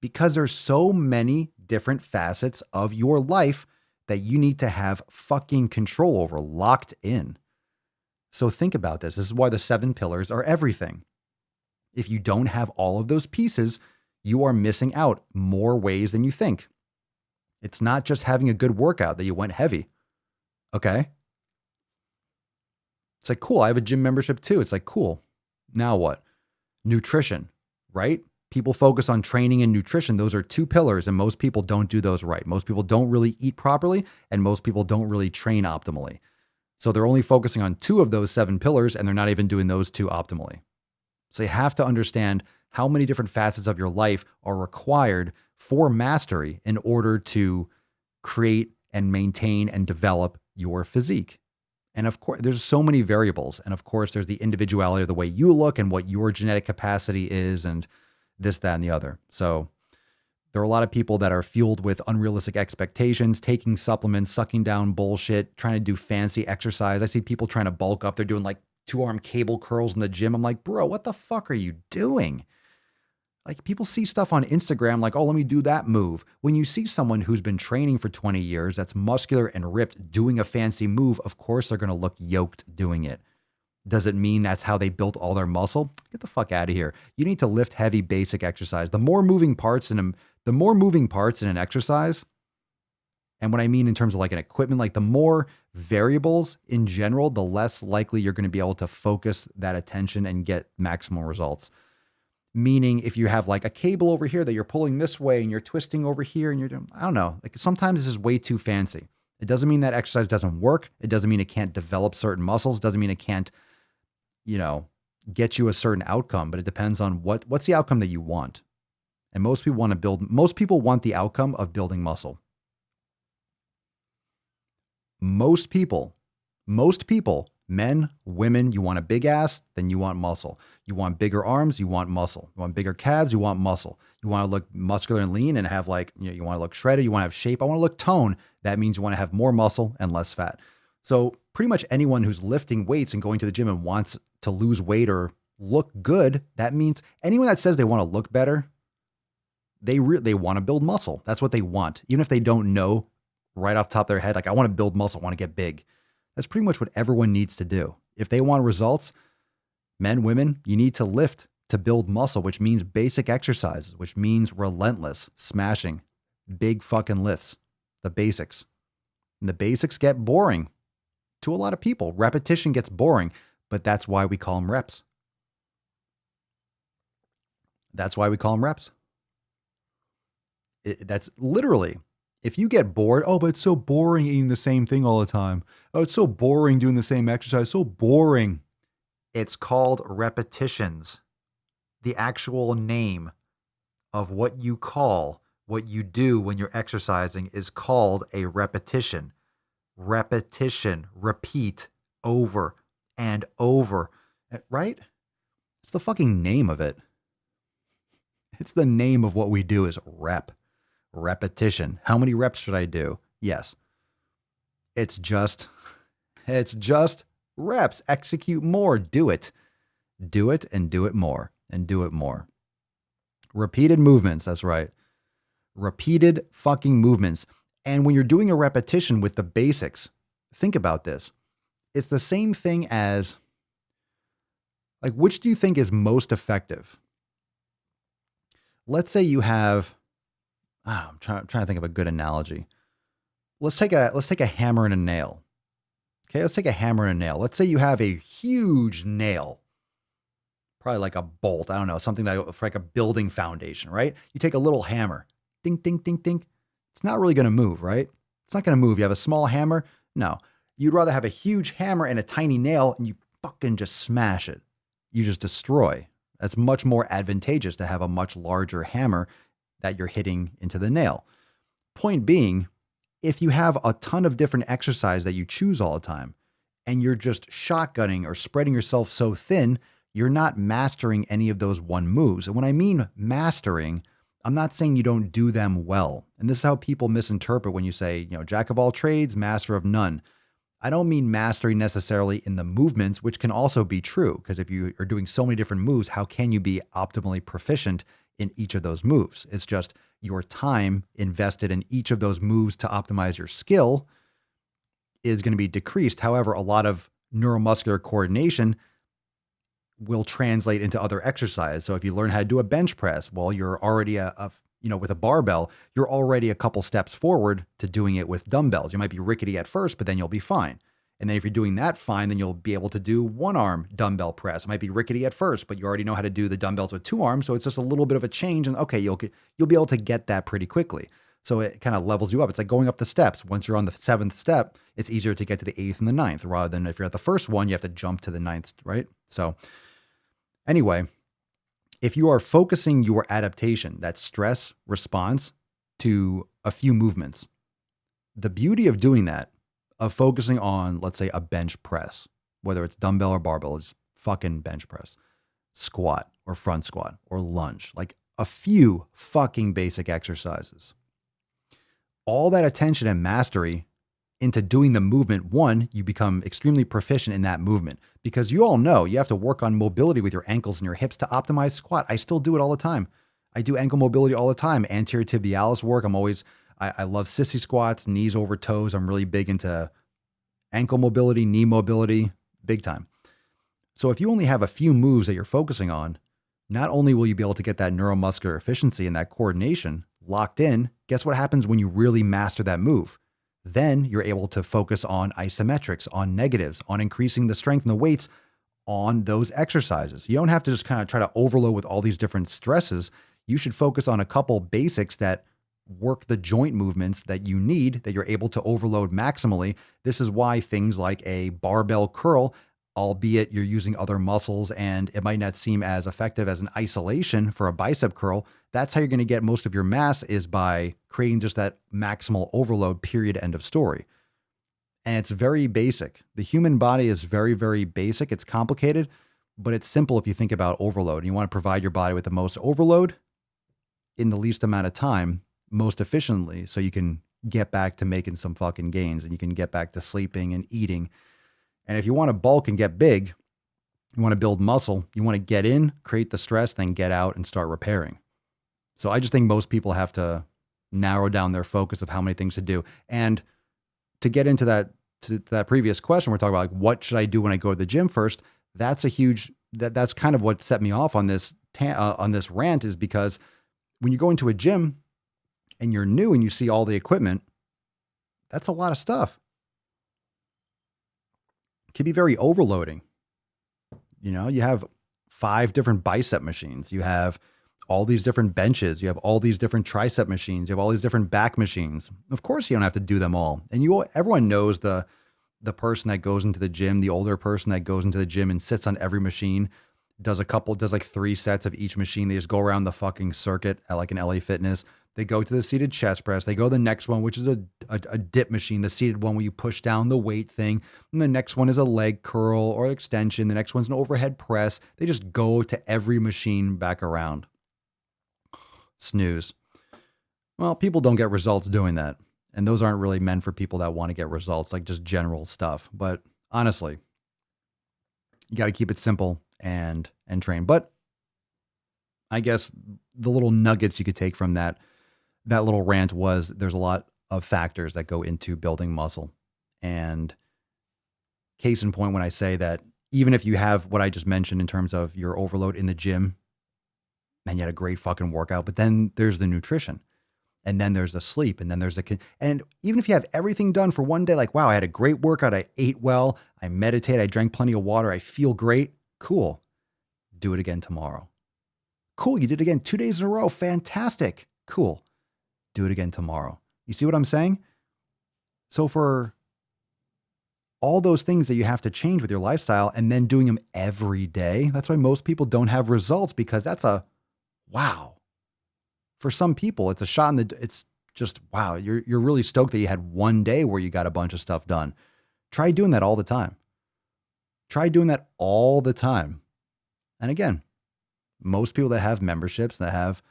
Because there's so many different facets of your life that you need to have fucking control over, locked in. So think about this. This is why the 7 pillars are everything. If you don't have all of those pieces, you are missing out more ways than you think. It's not just having a good workout that you went heavy. Okay. It's like, cool, I have a gym membership too. It's like, cool. Now what? Nutrition, right? People focus on training and nutrition. Those are 2 pillars, and most people don't do those right. Most people don't really eat properly, and most people don't really train optimally. So they're only focusing on 2 of those 7 pillars, and they're not even doing those 2 optimally. So you have to understand how many different facets of your life are required for mastery in order to create and maintain and develop your physique. And of course, there's so many variables. And of course, there's the individuality of the way you look and what your genetic capacity is and this, that, and the other. So there are a lot of people that are fueled with unrealistic expectations, taking supplements, sucking down bullshit, trying to do fancy exercise. I see people trying to bulk up. They're doing like 2-arm cable curls in the gym. I'm like, bro, what the fuck are you doing? Like, people see stuff on Instagram like, oh, let me do that move. When you see someone who's been training for 20 years, that's muscular and ripped, doing a fancy move, of course they're going to look yoked doing it. Does it mean that's how they built all their muscle? Get the fuck out of here. You need to lift heavy, basic exercise. The more moving parts in an exercise, and what I mean in terms of like an equipment, like the more variables in general, the less likely you're going to be able to focus that attention and get maximal results. Meaning if you have like a cable over here that you're pulling this way and you're twisting over here and you're doing, I don't know, like sometimes this is way too fancy. It doesn't mean that exercise doesn't work. It doesn't mean it can't develop certain muscles. It doesn't mean it can't, get you a certain outcome, but it depends on what's the outcome that you want. And most people want the outcome of building muscle. Most people, men, women, you want a big ass, then you want muscle. You want bigger arms, you want muscle. You want bigger calves, you want muscle. You want to look muscular and lean and have you want to look shredded, you want to have shape. I want to look tone. That means you want to have more muscle and less fat. So pretty much anyone who's lifting weights and going to the gym and wants to lose weight or look good, that means anyone that says they want to look better, they want to build muscle. That's what they want. Even if they don't know right off the top of their head, like, I want to build muscle, I want to get big. That's pretty much what everyone needs to do. If they want results, men, women, you need to lift to build muscle, which means basic exercises, which means relentless smashing, big fucking lifts, the basics. And the basics get boring to a lot of people. Repetition gets boring, but that's why we call them reps. That's why we call them reps. That's literally, if you get bored, oh, but it's so boring eating the same thing all the time. Oh, it's so boring doing the same exercise. So boring. It's called repetitions. The actual name of what you do when you're exercising is called a repetition. Repetition, repeat over and over, right? It's the fucking name of it. It's the name of what we do is repetition. How many reps should I do? Yes. It's just reps. Execute more. Do it and do it more and do it more. Repeated movements. That's right. Repeated fucking movements. And when you're doing a repetition with the basics, think about this. It's the same thing as, like, which do you think is most effective? Let's say you have, I'm trying to think of a good analogy. Let's take a hammer and a nail. Okay, let's take a hammer and a nail. Let's say you have a huge nail, probably like a bolt. I don't know, something that for like a building foundation, right? You take a little hammer, ding, ding, ding, ding. It's not really going to move, right? It's not going to move. You have a small hammer. No, You'd rather have a huge hammer and a tiny nail and you fucking just smash it. You just destroy. That's much more advantageous to have a much larger hammer that you're hitting into the nail. Point being, if you have a ton of different exercise that you choose all the time and you're just shotgunning or spreading yourself so thin, you're not mastering any of those one moves. And when I mean mastering, I'm not saying you don't do them well. And this is how people misinterpret when you say, jack of all trades, master of none. I don't mean mastery necessarily in the movements, which can also be true, because if you are doing so many different moves, how can you be optimally proficient in each of those moves? It's just your time invested in each of those moves to optimize your skill is going to be decreased. However, a lot of neuromuscular coordination will translate into other exercise. So if you learn how to do a bench press, well, you're already with a barbell, you're already a couple steps forward to doing it with dumbbells. You might be rickety at first, but then you'll be fine. And then if you're doing that fine, then you'll be able to do one arm dumbbell press. It might be rickety at first, but you already know how to do the dumbbells with two arms. So it's just a little bit of a change. And okay, you'll be able to get that pretty quickly. So it kind of levels you up. It's like going up the steps. Once you're on the 7th step, it's easier to get to the 8th and the 9th, rather than if you're at the first one, you have to jump to the 9th, right? So anyway, if you are focusing your adaptation, that stress response, to a few movements, the beauty of doing that, of focusing on, let's say, a bench press, whether it's dumbbell or barbell, it's fucking bench press, squat or front squat or lunge, like a few fucking basic exercises. All that attention and mastery into doing the movement, one, you become extremely proficient in that movement, because you all know you have to work on mobility with your ankles and your hips to optimize squat. I still do it all the time. I do ankle mobility all the time. Anterior tibialis work. I love sissy squats, knees over toes. I'm really big into ankle mobility, knee mobility, big time. So if you only have a few moves that you're focusing on, not only will you be able to get that neuromuscular efficiency and that coordination locked in, guess what happens when you really master that move? Then you're able to focus on isometrics, on negatives, on increasing the strength and the weights on those exercises. You don't have to just kind of try to overload with all these different stresses. You should focus on a couple basics that work the joint movements that you need, that you're able to overload maximally. This is why things like a barbell curl, albeit you're using other muscles and it might not seem as effective as an isolation for a bicep curl, that's how you're going to get most of your mass, is by creating just that maximal overload, period, end of story. And it's very basic. The human body is very, very basic. It's complicated, but it's simple if you think about overload. And you want to provide your body with the most overload in the least amount of time, most efficiently, so you can get back to making some fucking gains and you can get back to sleeping and eating. And if you want to bulk and get big, you want to build muscle, you want to get in, create the stress, then get out and start repairing. So I just think most people have to narrow down their focus of how many things to do. And to get into that previous question, we're talking about like, what should I do when I go to the gym first? That's kind of what set me off on this rant, is because when you go into a gym and you're new and you see all the equipment, that's a lot of stuff. It can be very overloading. You have 5 different bicep machines. You have all these different benches. You have all these different tricep machines. You have all these different back machines. Of course, you don't have to do them all. And everyone knows the person that goes into the gym, the older person that goes into the gym and sits on every machine, does like 3 sets of each machine. They just go around the fucking circuit at like an LA Fitness. They go to the seated chest press. They go to the next one, which is a dip machine, the seated one where you push down the weight thing. And the next one is a leg curl or extension. The next one's an overhead press. They just go to every machine back around. Snooze. Well, people don't get results doing that. And those aren't really meant for people that want to get results, like just general stuff. But honestly, you got to keep it simple and train. But I guess the little nuggets you could take from that little rant was, there's a lot of factors that go into building muscle. And case in point, when I say that, even if you have what I just mentioned in terms of your overload in the gym and you had a great fucking workout, but then there's the nutrition, and then there's the sleep, and then there's and even if you have everything done for one day, like, wow, I had a great workout, I ate well, I meditated, I drank plenty of water, I feel great. Cool. Do it again tomorrow. Cool. You did it again 2 days in a row. Fantastic. Cool. Do it again tomorrow. You see what I'm saying? So for all those things that you have to change with your lifestyle and then doing them every day. That's why most people don't have results, because that's a wow. For some people, it's a shot in the, it's just, wow, you're really stoked that you had one day where you got a bunch of stuff done. Try doing that all the time. Try doing that all the time. And again, most people that have memberships, that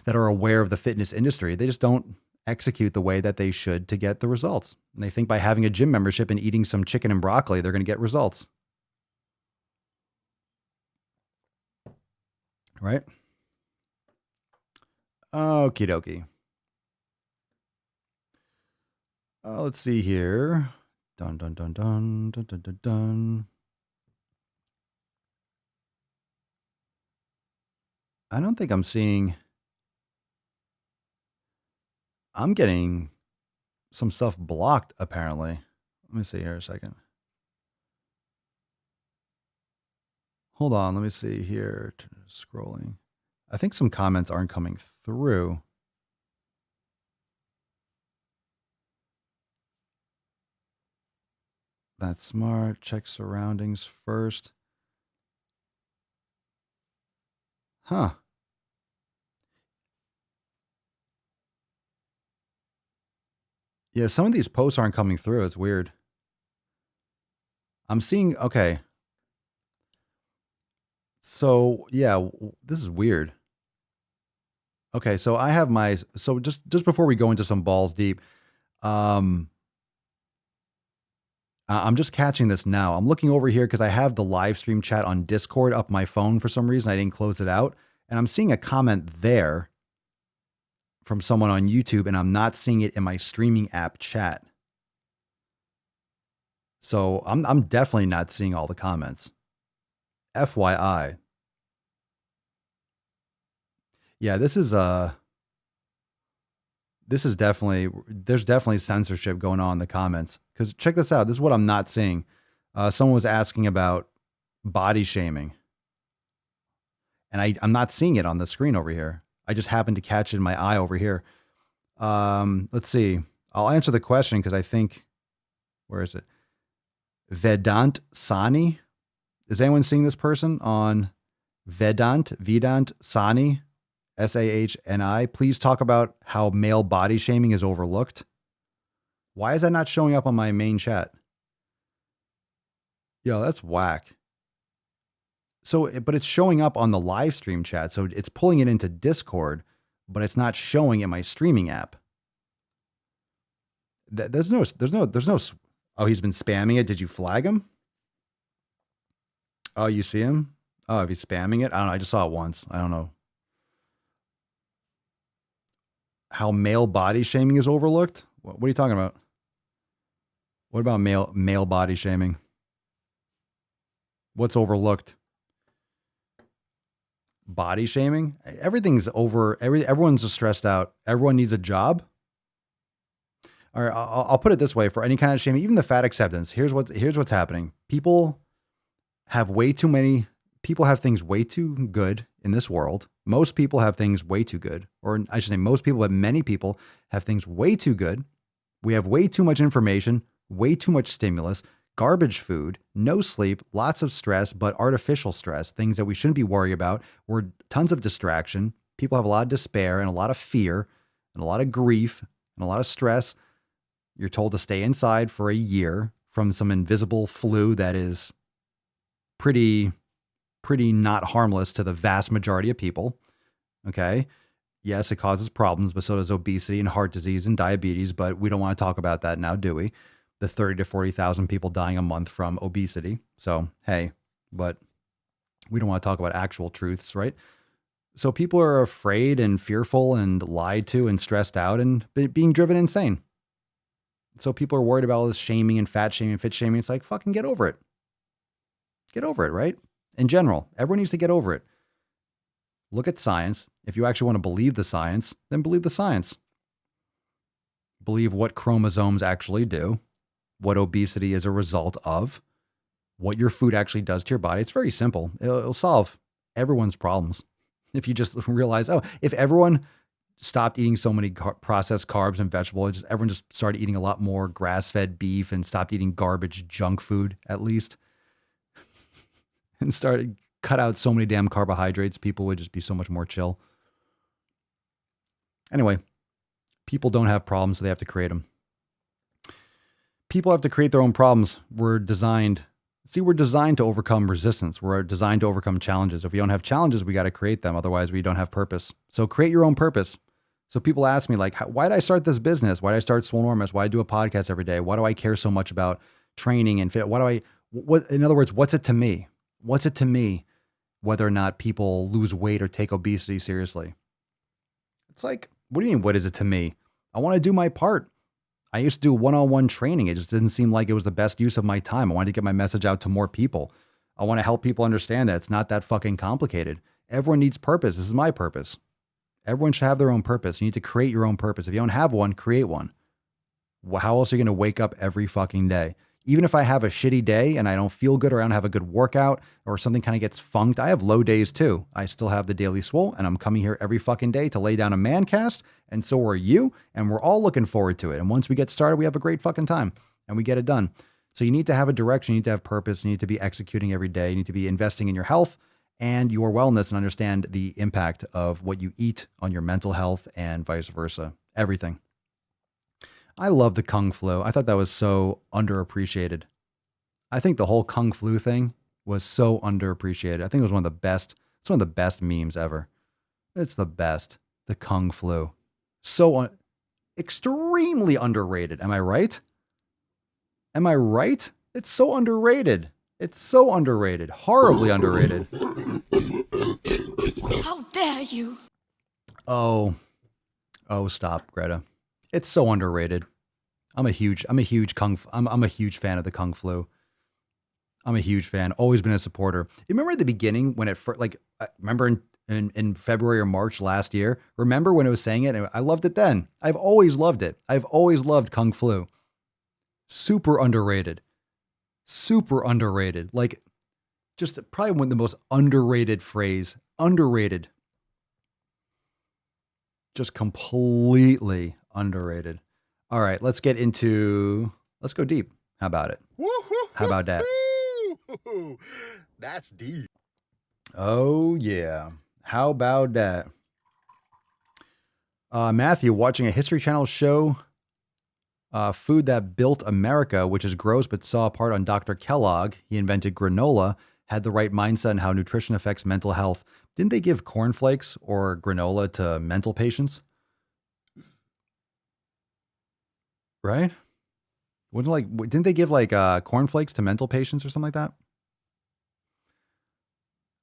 are aware of the fitness industry, they just don't execute the way that they should to get the results. And they think by having a gym membership and eating some chicken and broccoli, they're going to get results. Right? Okie dokie. Let's see here. Dun, dun, dun, dun, dun, dun, dun, dun. I don't think I'm seeing... I'm getting some stuff blocked, apparently. Let me see here a second. Hold on, let me see here. Scrolling. I think some comments aren't coming through. That's smart. Check surroundings first. Huh. Yeah, some of these posts aren't coming through. It's weird. I'm seeing, okay. So, yeah, this is weird. Okay, so I have so just before we go into some balls deep, I'm just catching this now. I'm looking over here because I have the live stream chat on Discord up my phone for some reason. I didn't close it out. And I'm seeing a comment there from someone on YouTube, and I'm not seeing it in my streaming app chat. So I'm definitely not seeing all the comments. FYI. Yeah, this is definitely, there's definitely censorship going on in the comments. Because check this out. This is what I'm not seeing. Someone was asking about body shaming. And I'm not seeing it on the screen over here. I just happened to catch it in my eye over here. Let's see. I'll answer the question because I think, where is it? Vedant Sani. Is anyone seeing this person on Vedant Sani, Sahni? Please talk about how male body shaming is overlooked. Why is that not showing up on my main chat? Yo, that's whack. So, but it's showing up on the live stream chat. So it's pulling it into Discord, but it's not showing in my streaming app. There's no, oh, he's been spamming it. Did you flag him? Oh, you see him? Oh, if he's spamming it? I don't know. I just saw it once. I don't know. How male body shaming is overlooked? What are you talking about? What about male body shaming? What's overlooked? Body shaming? Everything's over. Everyone's just stressed out. Everyone needs a job. All right, I'll put it this way: for any kind of shaming, even the fat acceptance. Here's what's happening. People have things way too good in this world. Most people have things way too good, or I should say, most people, but many people have things way too good. We have way too much information, way too much stimulus. Garbage food, no sleep, lots of stress, but artificial stress, things that we shouldn't be worried about. We're tons of distraction. People have a lot of despair and a lot of fear and a lot of grief and a lot of stress. You're told to stay inside for a year from some invisible flu that is pretty not harmless to the vast majority of people. Okay. Yes, it causes problems, but so does obesity and heart disease and diabetes, but we don't want to talk about that now, do we? The 30 to 40,000 people dying a month from obesity. So, hey, but we don't want to talk about actual truths, right? So people are afraid and fearful and lied to and stressed out and being driven insane. So people are worried about all this shaming and fat shaming, fit shaming. It's like, fucking get over it. Get over it, right? In general, everyone needs to get over it. Look at science. If you actually want to believe the science, then believe the science. Believe what chromosomes actually do. What obesity is a result of, what your food actually does to your body. It's very simple. It'll solve everyone's problems. If you just realize, oh, if everyone stopped eating so many processed carbs and vegetables. Everyone just started eating a lot more grass-fed beef and stopped eating garbage junk food, at least. And started cut out so many damn carbohydrates, people would just be so much more chill. Anyway, people don't have problems, so they have to create them. People have to create their own problems. We're designed to overcome resistance. We're designed to overcome challenges. If we don't have challenges, we got to create them. Otherwise, we don't have purpose. So create your own purpose. So people ask me like, why did I start this business? Why did I start Swolenormous? Why do I do a podcast every day? Why do I care so much about training and fit? In other words, what's it to me? What's it to me whether or not people lose weight or take obesity seriously? It's like, what do you mean, what is it to me? I want to do my part. I used to do one-on-one training. It just didn't seem like it was the best use of my time. I wanted to get my message out to more people. I want to help people understand that it's not that fucking complicated. Everyone needs purpose. This is my purpose. Everyone should have their own purpose. You need to create your own purpose. If you don't have one, create one. How else are you going to wake up every fucking day? Even if I have a shitty day and I don't feel good or I don't have a good workout or something kind of gets funked, I have low days too. I still have the Daily Swole and I'm coming here every fucking day to lay down a man cast, and so are you, and we're all looking forward to it. And once we get started, we have a great fucking time and we get it done. So you need to have a direction, you need to have purpose, you need to be executing every day, you need to be investing in your health and your wellness and understand the impact of what you eat on your mental health and vice versa. Everything. I love the Kung Flu. I thought that was so underappreciated. I think the whole Kung Flu thing was so underappreciated. I think it was one of the best. It's one of the best memes ever. It's the best. The Kung Flu. Extremely underrated. Am I right? Am I right? It's so underrated. It's so underrated. Horribly underrated. How dare you? Oh, stop, Greta. It's so underrated. I'm a huge fan of the Kung Flu. I'm a huge fan. Always been a supporter. You remember at the beginning when it first, remember in February or March last year? Remember when it was saying it? I loved it then. I've always loved it. I've always loved Kung Flu. Super underrated. Super underrated. Like, just probably one of the most underrated phrase. Underrated. Just completely underrated. All right, let's go deep. How about it? How about that? That's deep. Oh, yeah. How about that? Matthew, watching a History Channel show, Food That Built America, which is gross but saw a part on Dr. Kellogg. He invented granola, had the right mindset and how nutrition affects mental health. Didn't they give cornflakes or granola to mental patients? Right? Didn't they give cornflakes to mental patients or something like that?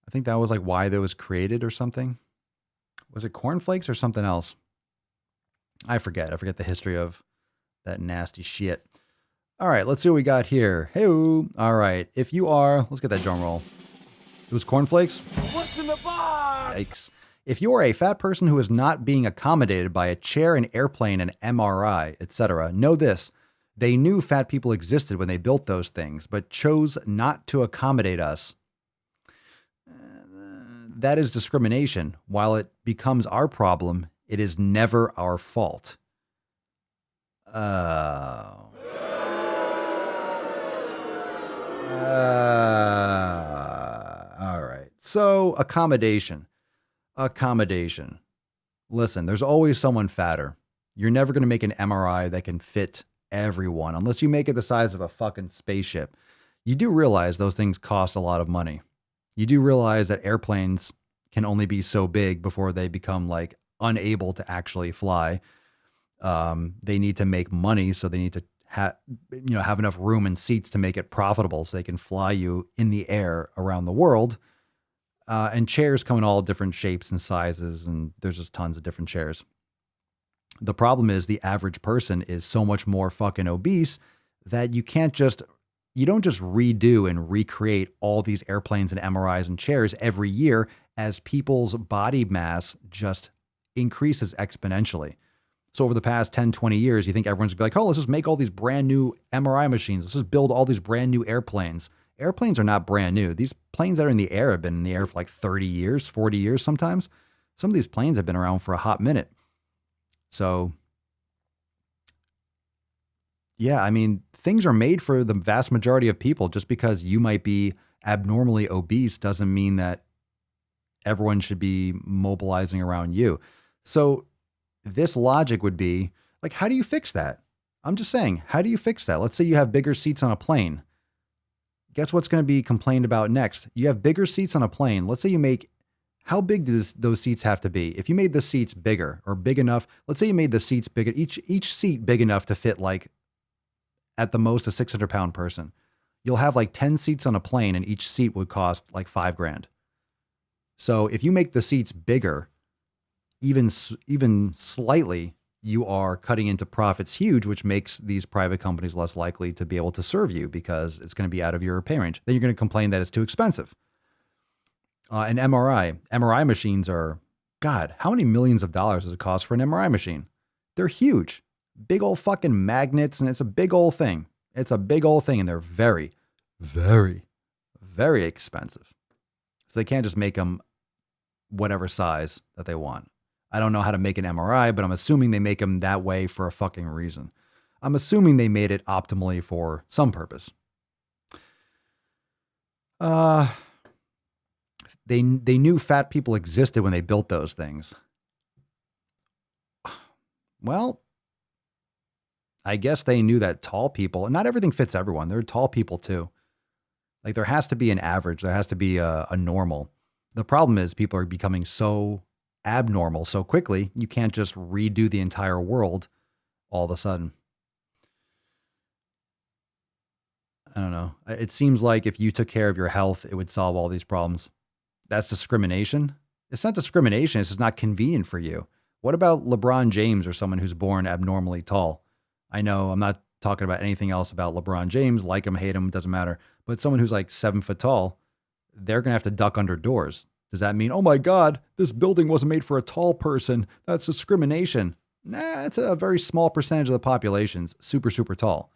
I think that was why that was created or something. Was it cornflakes or something else? I forget. I forget the history of that nasty shit. All right, let's see what we got here. Hey-oo. All right. Let's get that drum roll. It was cornflakes? What's in the box? Yikes. If you are a fat person who is not being accommodated by a chair, an airplane, an MRI, etc., know this. They knew fat people existed when they built those things, but chose not to accommodate us. That is discrimination. While it becomes our problem, it is never our fault. All right. So accommodation. Listen, there's always someone fatter. You're never going to make an MRI that can fit everyone unless you make it the size of a fucking spaceship. You do realize those things cost a lot of money. You do realize that airplanes can only be so big before they become unable to actually fly. They need to make money, so they need to have enough room and seats to make it profitable so they can fly you in the air around the world. And chairs come in all different shapes and sizes, and there's just tons of different chairs. The problem is the average person is so much more fucking obese that you don't just redo and recreate all these airplanes and MRIs and chairs every year as people's body mass just increases exponentially. So over the past 10, 20 years, you think everyone's going to be like, oh, let's just make all these brand new MRI machines. Let's just build all these brand new airplanes. Airplanes are not brand new. These planes that are in the air have been in the air for 30 years, 40 years sometimes. Some of these planes have been around for a hot minute. So, yeah, I mean, things are made for the vast majority of people. Just because you might be abnormally obese doesn't mean that everyone should be mobilizing around you. So this logic would be like, how do you fix that? I'm just saying, how do you fix that? Let's say you have bigger seats on a plane. Guess what's going to be complained about next? You have bigger seats on a plane. Let's say you make, how big does those seats have to be? If you made the seats bigger or big enough, let's say you made the seats bigger, each seat big enough to fit like at the most a 600-pound person. You'll have like 10 seats on a plane and each seat would cost like $5,000. So if you make the seats bigger, even slightly, you are cutting into profits huge, which makes these private companies less likely to be able to serve you because it's going to be out of your pay range. Then you're going to complain that it's too expensive. An MRI machines are, God, how many millions of dollars does it cost for an MRI machine? They're huge, big old fucking magnets, and it's a big old thing. It's a big old thing, and they're very, very, very expensive. So they can't just make them whatever size that they want. I don't know how to make an MRI, but I'm assuming they make them that way for a fucking reason. I'm assuming they made it optimally for some purpose. They knew fat people existed when they built those things. Well, I guess they knew that tall people, and not everything fits everyone. There are tall people too. Like there has to be an average. There has to be a normal. The problem is people are becoming so abnormal so quickly, you can't just redo the entire world all of a sudden. I don't know. It seems like if you took care of your health, it would solve all these problems. That's discrimination. It's not discrimination. It's just not convenient for you. What about LeBron James or someone who's born abnormally tall? I know I'm not talking about anything else about LeBron James. Like him, hate him, doesn't matter. But someone who's like 7 foot tall, they're going to have to duck under doors. Does that mean, oh my God, this building wasn't made for a tall person? That's discrimination. Nah, it's a very small percentage of the population's super, super tall.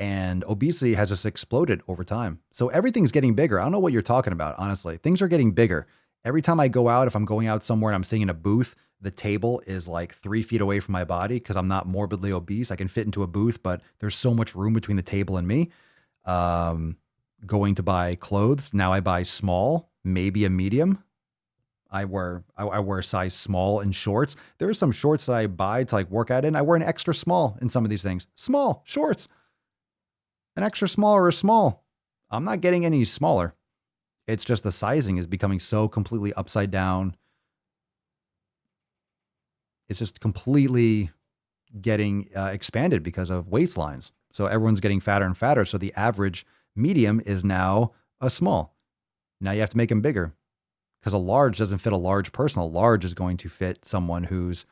And obesity has just exploded over time. So everything's getting bigger. I don't know what you're talking about, honestly. Things are getting bigger. Every time I go out, if I'm going out somewhere and I'm sitting in a booth, the table is like 3 feet away from my body because I'm not morbidly obese. I can fit into a booth, but there's so much room between the table and me. Going to buy clothes. Now I buy small, maybe a medium. I wear a size small in shorts. There are some shorts that I buy to like work out in. I wear an extra small in some of these things. Small shorts. An extra small or a small. I'm not getting any smaller. It's just the sizing is becoming so completely upside down. It's just completely getting expanded because of waistlines. So everyone's getting fatter and fatter. So the average medium is now a small. Now you have to make them bigger because a large doesn't fit a large person. A large is going to fit someone who's,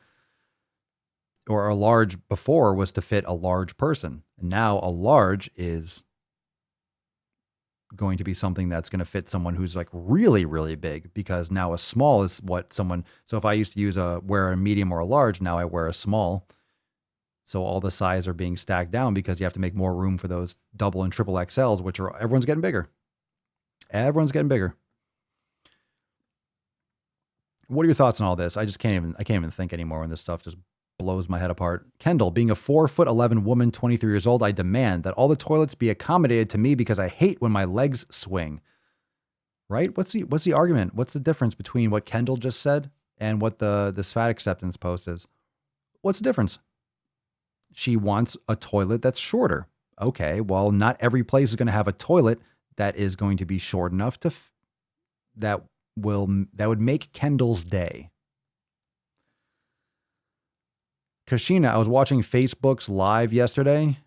or a large before was to fit a large person. And now a large is going to be something that's going to fit someone who's like really, really big, because now a small is what someone, so if I used to wear a medium or a large, now I wear a small. So all the sizes are being stacked down because you have to make more room for those double and triple XLs, which are, everyone's getting bigger. Everyone's getting bigger. What are your thoughts on all this? I can't even think anymore when this stuff just blows my head apart. Kendall, being a 4'11" woman, 23 years old, I demand that all the toilets be accommodated to me because I hate when my legs swing. Right? What's the argument? What's the difference between what Kendall just said and what this fat acceptance post is? What's the difference? She wants a toilet that's shorter. Okay, well, not every place is going to have a toilet that is going to be short enough that would make Kendall's day. Kashina, I was watching Facebook's live yesterday.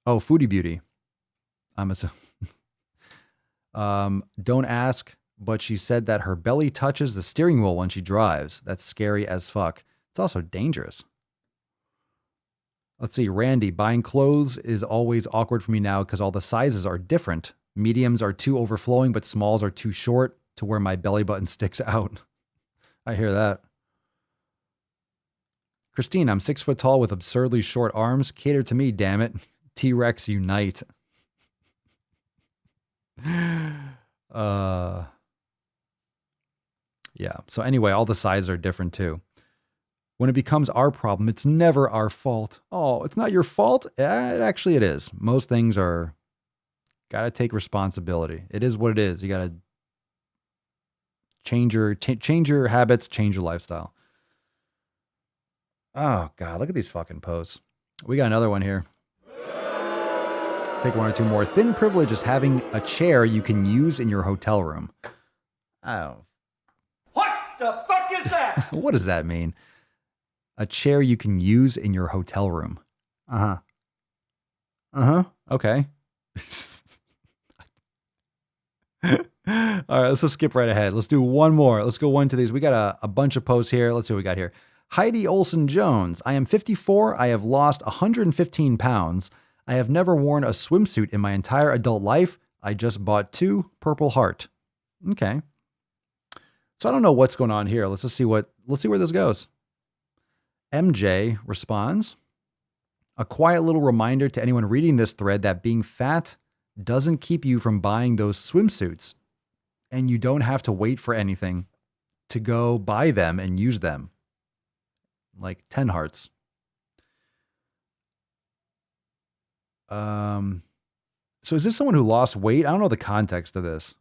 Oh, Foodie Beauty. Don't ask, but she said that her belly touches the steering wheel when she drives. That's scary as fuck. It's also dangerous. Let's see. Randy, buying clothes is always awkward for me now because all the sizes are different. Mediums are too overflowing, but smalls are too short to where my belly button sticks out. I hear that. Christine, I'm 6 foot tall with absurdly short arms. Cater to me, damn it. T-Rex unite. Yeah. So anyway, all the sizes are different too. When it becomes our problem, it's never our fault. Oh, it's not your fault? Actually, it is. Most things are, got to take responsibility. It is what it is. You got to change your habits, change your lifestyle. Oh, God, look at these fucking posts. We got another one here. Take one or two more. Thin privilege is having a chair you can use in your hotel room. Oh. What the fuck is that? What does that mean? A chair you can use in your hotel room. Uh-huh. Uh-huh. Okay. All right, let's just skip right ahead. Let's do one more. Let's go one to these. We got a bunch of posts here. Let's see what we got here. Heidi Olson Jones. I am 54. I have lost 115 pounds. I have never worn a swimsuit in my entire adult life. I just bought 2 Purple Heart. Okay. So I don't know what's going on here. Let's see where this goes. MJ responds, a quiet little reminder to anyone reading this thread that being fat doesn't keep you from buying those swimsuits, and you don't have to wait for anything to go buy them and use them. Like 10 hearts. So is this someone who lost weight? I don't know the context of this.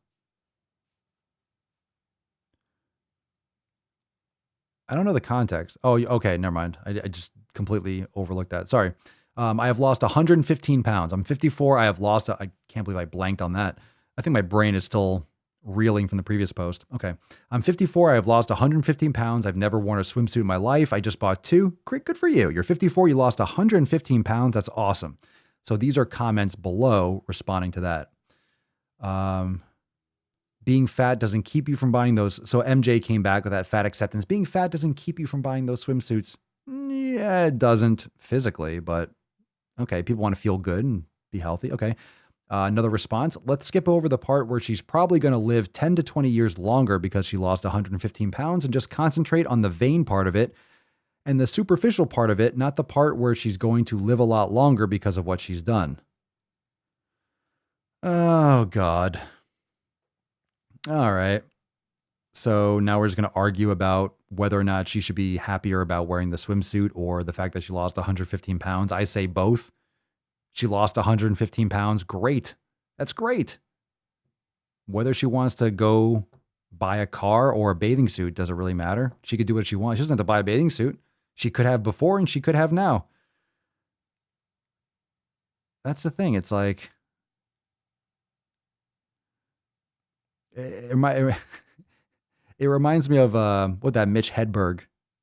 I don't know the context. Oh, okay. Never mind. I just completely overlooked that. Sorry. I have lost 115 pounds. I'm 54. I have lost, I can't believe I blanked on that. I think my brain is still reeling from the previous post. Okay. I'm 54. I have lost 115 pounds. I've never worn a swimsuit in my life. I just bought 2. Great. Good for you. You're 54. You lost 115 pounds. That's awesome. So these are comments below responding to that. Being fat doesn't keep you from buying those. So MJ came back with that fat acceptance. Being fat doesn't keep you from buying those swimsuits. Yeah, it doesn't physically, but okay. People want to feel good and be healthy. Okay. Another response. Let's skip over the part where she's probably going to live 10 to 20 years longer because she lost 115 pounds and just concentrate on the vain part of it and the superficial part of it, not the part where she's going to live a lot longer because of what she's done. Oh, God. All right. So now we're just going to argue about whether or not she should be happier about wearing the swimsuit or the fact that she lost 115 pounds. I say both. She lost 115 pounds. Great. That's great. Whether she wants to go buy a car or a bathing suit doesn't really matter. She could do what she wants. She doesn't have to buy a bathing suit. She could have before and she could have now. That's the thing. It's like, it reminds me of what that Mitch Hedberg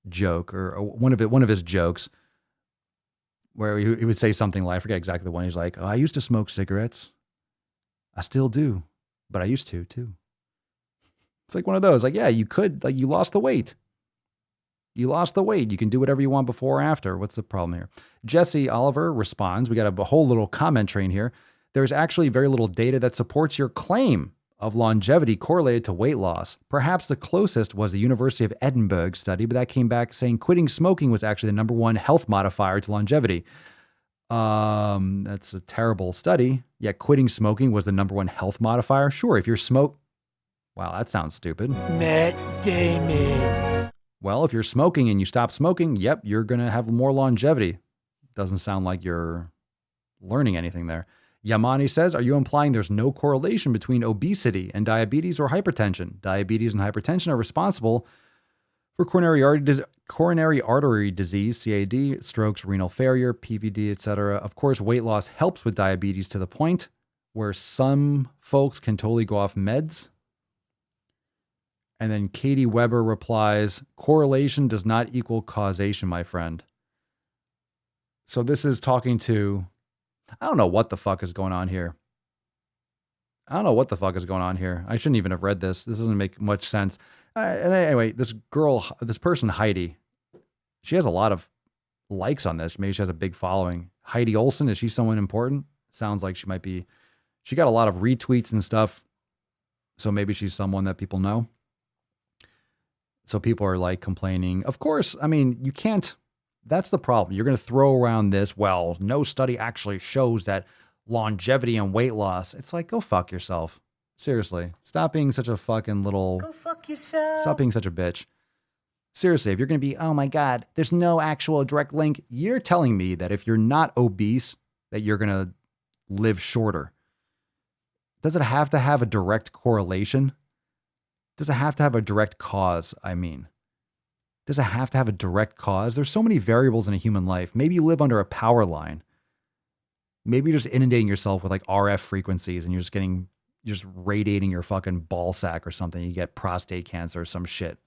joke or one of his jokes where he would say something like, I forget exactly the one. He's like, oh, I used to smoke cigarettes. I still do, but I used to too. It's like one of those, like, yeah, you could, like, you lost the weight. You lost the weight. You can do whatever you want before or after. What's the problem here? Jesse Oliver responds, we got a whole little comment train here. There's actually very little data that supports your claim of longevity correlated to weight loss. Perhaps the closest was the University of Edinburgh study, but that came back saying quitting smoking was actually the #1 health modifier to longevity. That's a terrible study. Yet quitting smoking was the #1 health modifier. Sure, if you're wow, that sounds stupid. Matt Damon. Well, if you're smoking and you stop smoking, yep, you're going to have more longevity. Doesn't sound like you're learning anything there. Yamani says, are you implying there's no correlation between obesity and diabetes or hypertension? Diabetes and hypertension are responsible for coronary artery disease, CAD, strokes, renal failure, PVD, etc. Of course, weight loss helps with diabetes to the point where some folks can totally go off meds. And then Katie Weber replies, correlation does not equal causation, my friend. So this is talking to, I don't know what the fuck is going on here. I shouldn't even have read this. This doesn't make much sense. And anyway, this person, Heidi, she has a lot of likes on this. Maybe she has a big following. Heidi Olson, is she someone important? Sounds like she might be. She got a lot of retweets and stuff. So maybe she's someone that people know. So people are like complaining. Of course, I mean, you can't. That's the problem. You're going to throw around this, well, no study actually shows that longevity and weight loss. It's like, go fuck yourself. Seriously. Stop being such a fucking little. Go fuck yourself. Stop being such a bitch. Seriously, if you're going to be, oh my God, there's no actual direct link. You're telling me that if you're not obese, that you're going to live shorter. Does it have to have a direct correlation? Does it have to have a direct cause? I mean, does it have to have a direct cause? There's so many variables in a human life. Maybe you live under a power line. Maybe you're just inundating yourself with like RF frequencies and you're just radiating your fucking ball sack or something. You get prostate cancer or some shit.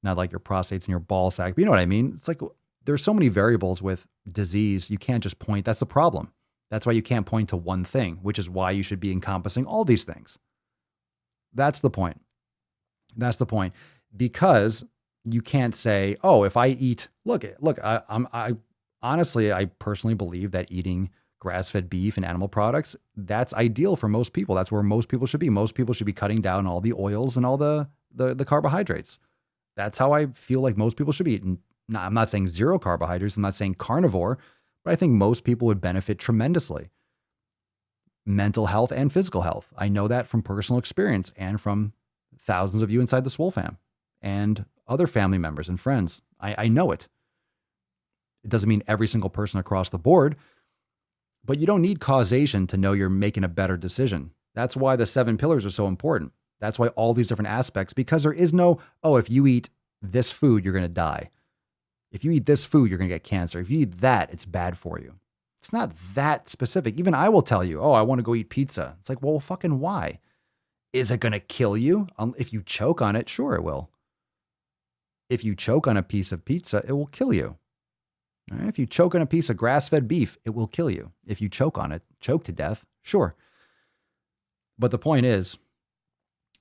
Not like your prostate's in your ball sack, but you know what I mean? It's like there's so many variables with disease. You can't just point. That's the problem. That's why you can't point to one thing, which is why you should be encompassing all these things. That's the point. That's the point. Because you can't say, oh, if I eat, I honestly, I personally believe that eating grass-fed beef and animal products, that's ideal for most people. That's where most people should be. Most people should be cutting down all the oils and all the carbohydrates. That's how I feel like most people should be eating. Now, I'm not saying zero carbohydrates. I'm not saying carnivore, but I think most people would benefit tremendously. Mental health and physical health. I know that from personal experience and from thousands of you inside the Swole fam and other family members and friends. I know it. It doesn't mean every single person across the board, but you don't need causation to know you're making a better decision. That's why the 7 pillars are so important. That's why all these different aspects, because there is no, oh, if you eat this food, you're going to die. If you eat this food, you're going to get cancer. If you eat that, it's bad for you. It's not that specific. Even I will tell you, oh, I want to go eat pizza. It's like, well, fucking why? Is it going to kill you? If you choke on it, sure it will. If you choke on a piece of pizza, it will kill you. All right? If you choke on a piece of grass-fed beef, it will kill you. If you choke on it, choke to death, sure. But the point is,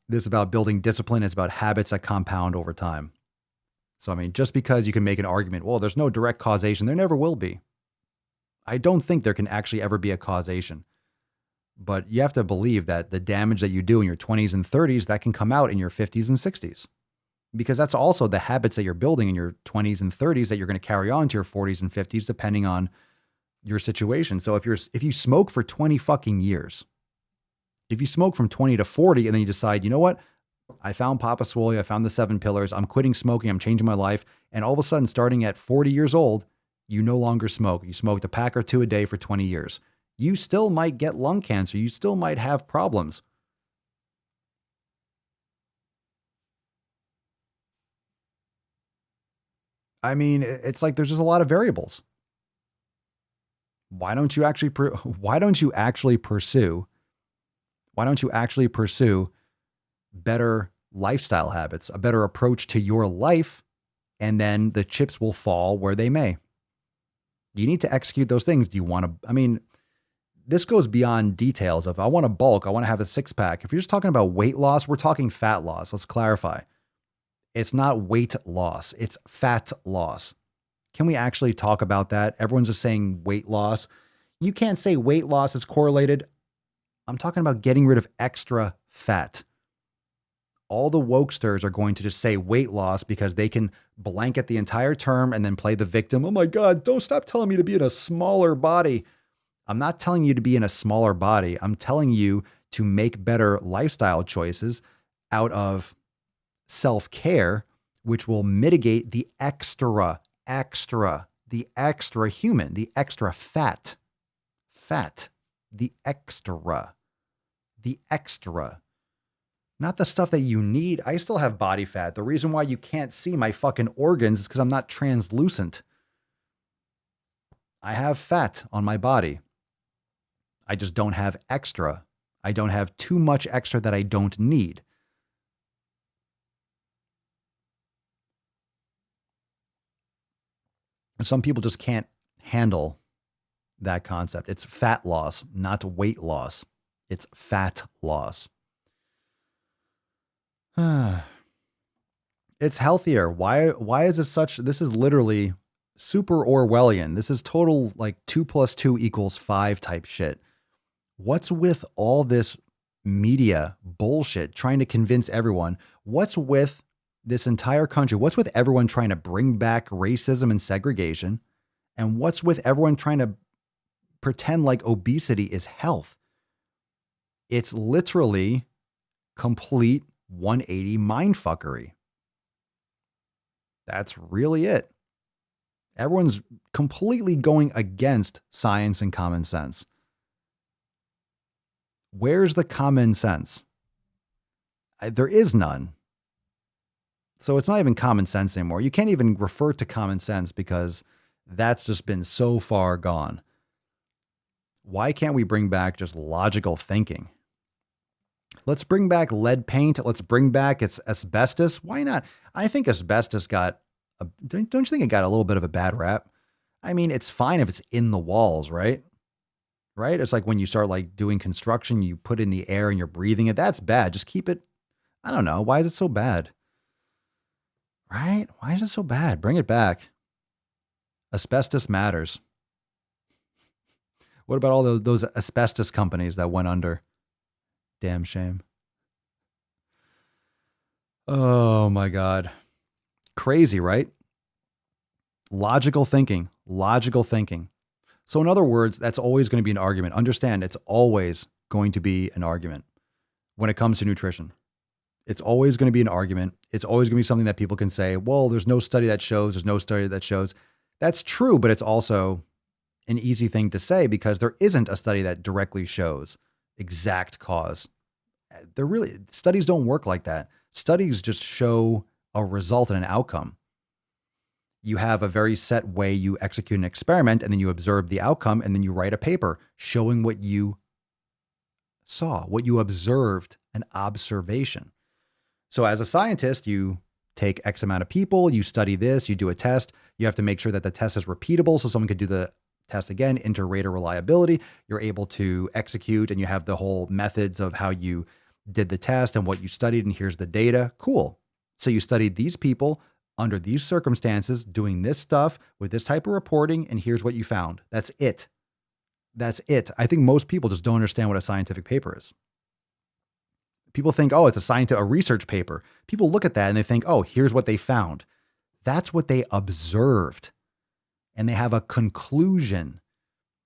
this is about building discipline. It's about habits that compound over time. So, I mean, just because you can make an argument, well, there's no direct causation, there never will be. I don't think there can actually ever be a causation. But you have to believe that the damage that you do in your 20s and 30s, that can come out in your 50s and 60s. Because that's also the habits that you're building in your 20s and 30s that you're going to carry on to your 40s and 50s, depending on your situation. So if you smoke for 20 fucking years, if you smoke from 20 to 40 and then you decide, you know what? I found Papa Swolio, I found the 7 pillars, I'm quitting smoking, I'm changing my life. And all of a sudden, starting at 40 years old, you no longer smoke. You smoked a pack or 2 a day for 20 years. You still might get lung cancer. You still might have problems. I mean, it's like there's just a lot of variables. Why don't you actually pursue better lifestyle habits, a better approach to your life, and then the chips will fall where they may. You need to execute those things. Do you want to, I mean, this goes beyond details of I want to bulk, I want to have a 6-pack. If you're just talking about weight loss, we're talking fat loss. Let's clarify. It's not weight loss, it's fat loss. Can we actually talk about that? Everyone's just saying weight loss. You can't say weight loss is correlated. I'm talking about getting rid of extra fat. All the wokesters are going to just say weight loss because they can blanket the entire term and then play the victim. Oh my God, don't stop telling me to be in a smaller body. I'm not telling you to be in a smaller body. I'm telling you to make better lifestyle choices out of self-care, which will mitigate the extra human, the extra fat, the extra. Not the stuff that you need. I still have body fat. The reason why you can't see my fucking organs is because I'm not translucent. I have fat on my body. I just don't have extra. I don't have too much extra that I don't need. Some people just can't handle that concept. It's fat loss, not weight loss. It's fat loss. It's healthier. Why is it such? This is literally super Orwellian. This is total like 2 + 2 = 5 type shit. What's with all this media bullshit trying to convince everyone? What's with this entire country? What's with everyone trying to bring back racism and segregation? And what's with everyone trying to pretend like obesity is health? It's literally complete 180 mindfuckery. That's really it. Everyone's completely going against science and common sense. Where's the common sense? There is none. So it's not even common sense anymore. You can't even refer to common sense because that's just been so far gone. Why can't we bring back just logical thinking? Let's bring back lead paint. Let's bring back its asbestos. Why not? I think asbestos don't you think it got a little bit of a bad rap? I mean, it's fine if it's in the walls, right? Right? It's like when you start like doing construction, you put in the air and you're breathing it. That's bad. Just keep it. I don't know. Why is it so bad? Right? Why is it so bad? Bring it back. Asbestos matters. What about all those asbestos companies that went under? Damn shame. Oh my God. Crazy, right? Logical thinking. So in other words, that's always going to be an argument. Understand, it's always going to be an argument when it comes to nutrition. It's always going to be an argument. It's always going to be something that people can say, well, there's no study that shows, That's true, but it's also an easy thing to say because there isn't a study that directly shows exact cause. Studies don't work like that. Studies just show a result and an outcome. You have a very set way you execute an experiment, and then you observe the outcome, and then you write a paper showing what you saw, what you observed, an observation. So as a scientist, you take X amount of people, you study this, you do a test. You have to make sure that the test is repeatable so someone could do the test again, inter-rater reliability. You're able to execute, and you have the whole methods of how you did the test and what you studied, and here's the data. Cool. So you studied these people under these circumstances, doing this stuff with this type of reporting, and here's what you found. That's it. I think most people just don't understand what a scientific paper is. People think, oh, it's a research paper. People look at that and they think, oh, here's what they found. That's what they observed. And they have a conclusion.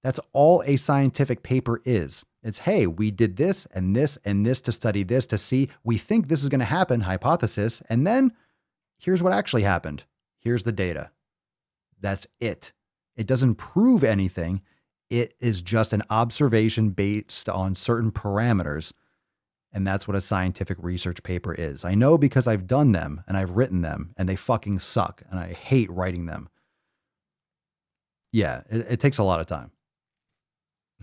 That's all a scientific paper is. It's, hey, we did this and this and this to study this to see, we think this is going to happen, hypothesis. And then here's what actually happened. Here's the data. That's it. It doesn't prove anything. It is just an observation based on certain parameters. And that's what a scientific research paper is. I know because I've done them and I've written them and they fucking suck and I hate writing them. Yeah, it takes a lot of time.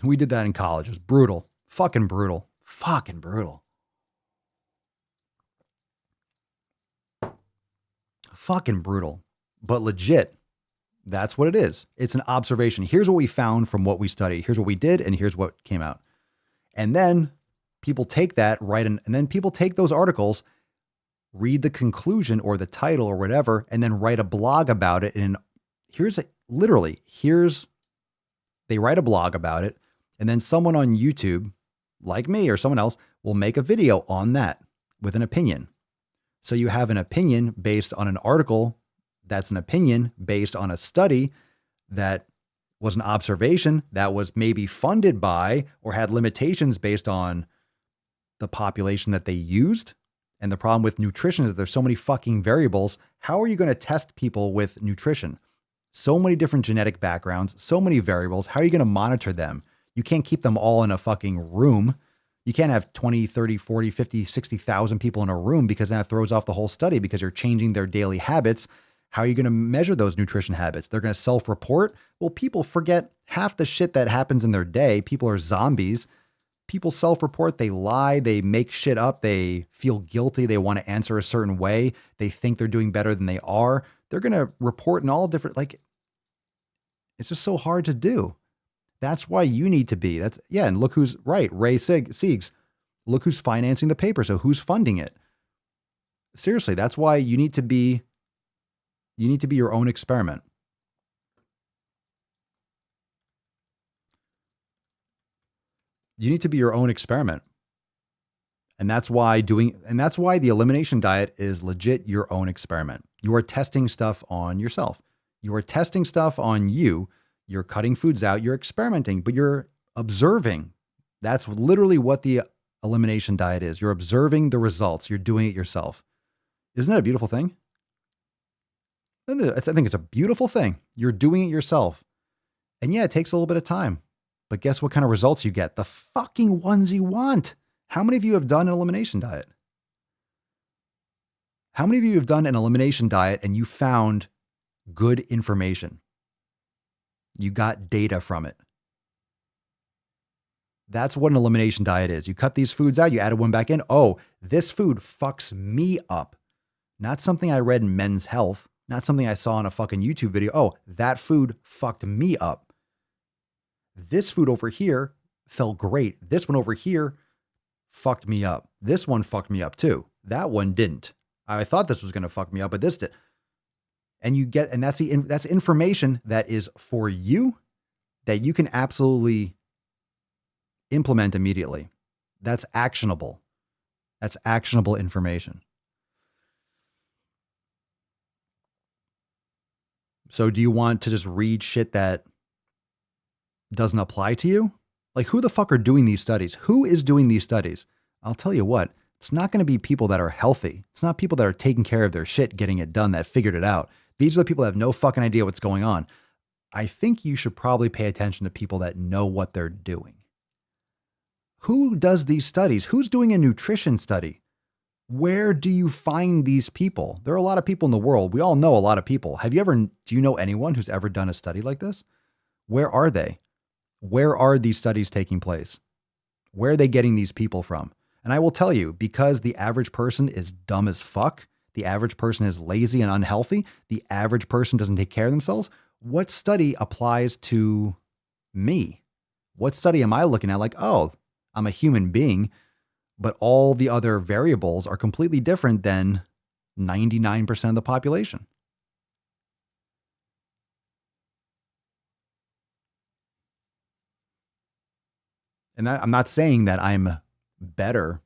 We did that in college. It was brutal. Fucking brutal. Fucking brutal. Fucking brutal. But legit, that's what it is. It's an observation. Here's what we found from what we studied. Here's what we did, and here's what came out. And then people take that, and then people take those articles, read the conclusion or the title or whatever, and then write a blog about it. And they write a blog about it, and then someone on YouTube, like me or someone else, will make a video on that with an opinion. So you have an opinion based on an article that's an opinion based on a study that was an observation that was maybe funded by or had limitations based on the population that they used. And the problem with nutrition is there's so many fucking variables. How are you going to test people with nutrition? So many different genetic backgrounds, so many variables. How are you going to monitor them? You can't keep them all in a fucking room. You can't have 20, 30, 40, 50, 60,000 people in a room because that throws off the whole study because you're changing their daily habits. How are you going to measure those nutrition habits? They're going to self-report. Well, people forget half the shit that happens in their day. People are zombies. People self-report. They lie. They make shit up. They feel guilty. They want to answer a certain way. They think they're doing better than they are. They're going to report in all different, it's just so hard to do. That's why you need to be. And look who's right. Ray Siegs. Look who's financing the paper. So who's funding it? Seriously, that's why you need to be your own experiment. You need to be your own experiment. And that's why the elimination diet is legit your own experiment. You are testing stuff on yourself. You are testing stuff on you. You're cutting foods out. You're experimenting, but you're observing. That's literally what the elimination diet is. You're observing the results. You're doing it yourself. Isn't that a beautiful thing? And I think it's a beautiful thing. You're doing it yourself. And yeah, it takes a little bit of time. But guess what kind of results you get? The fucking ones you want. How many of you have done an elimination diet? How many of you have done an elimination diet and you found good information? You got data from it. That's what an elimination diet is. You cut these foods out, you added one back in. Oh, this food fucks me up. Not something I read in Men's Health, not something I saw in a fucking YouTube video. Oh, that food fucked me up. This food over here felt great. This one over here fucked me up. This one fucked me up too. That one didn't. I thought this was going to fuck me up, but this did. And you get, and that's information that is for you that you can absolutely implement immediately. That's actionable. That's actionable information. So do you want to just read shit that doesn't apply to you? Like, who the fuck are doing these studies? Who is doing these studies? I'll tell you what, it's not going to be people that are healthy. It's not people that are taking care of their shit, getting it done, that figured it out. These are the people that have no fucking idea what's going on. I think you should probably pay attention to people that know what they're doing. Who does these studies? Who's doing a nutrition study? Where do you find these people? There are a lot of people in the world. We all know a lot of people. Do you know anyone who's ever done a study like this? Where are they? Where are these studies taking place? Where are they getting these people from? And I will tell you, because the average person is dumb as fuck, the average person is lazy and unhealthy, the average person doesn't take care of themselves, what study applies to me? What study am I looking at? Like, oh, I'm a human being, but all the other variables are completely different than 99% of the population. And I'm not saying that I'm better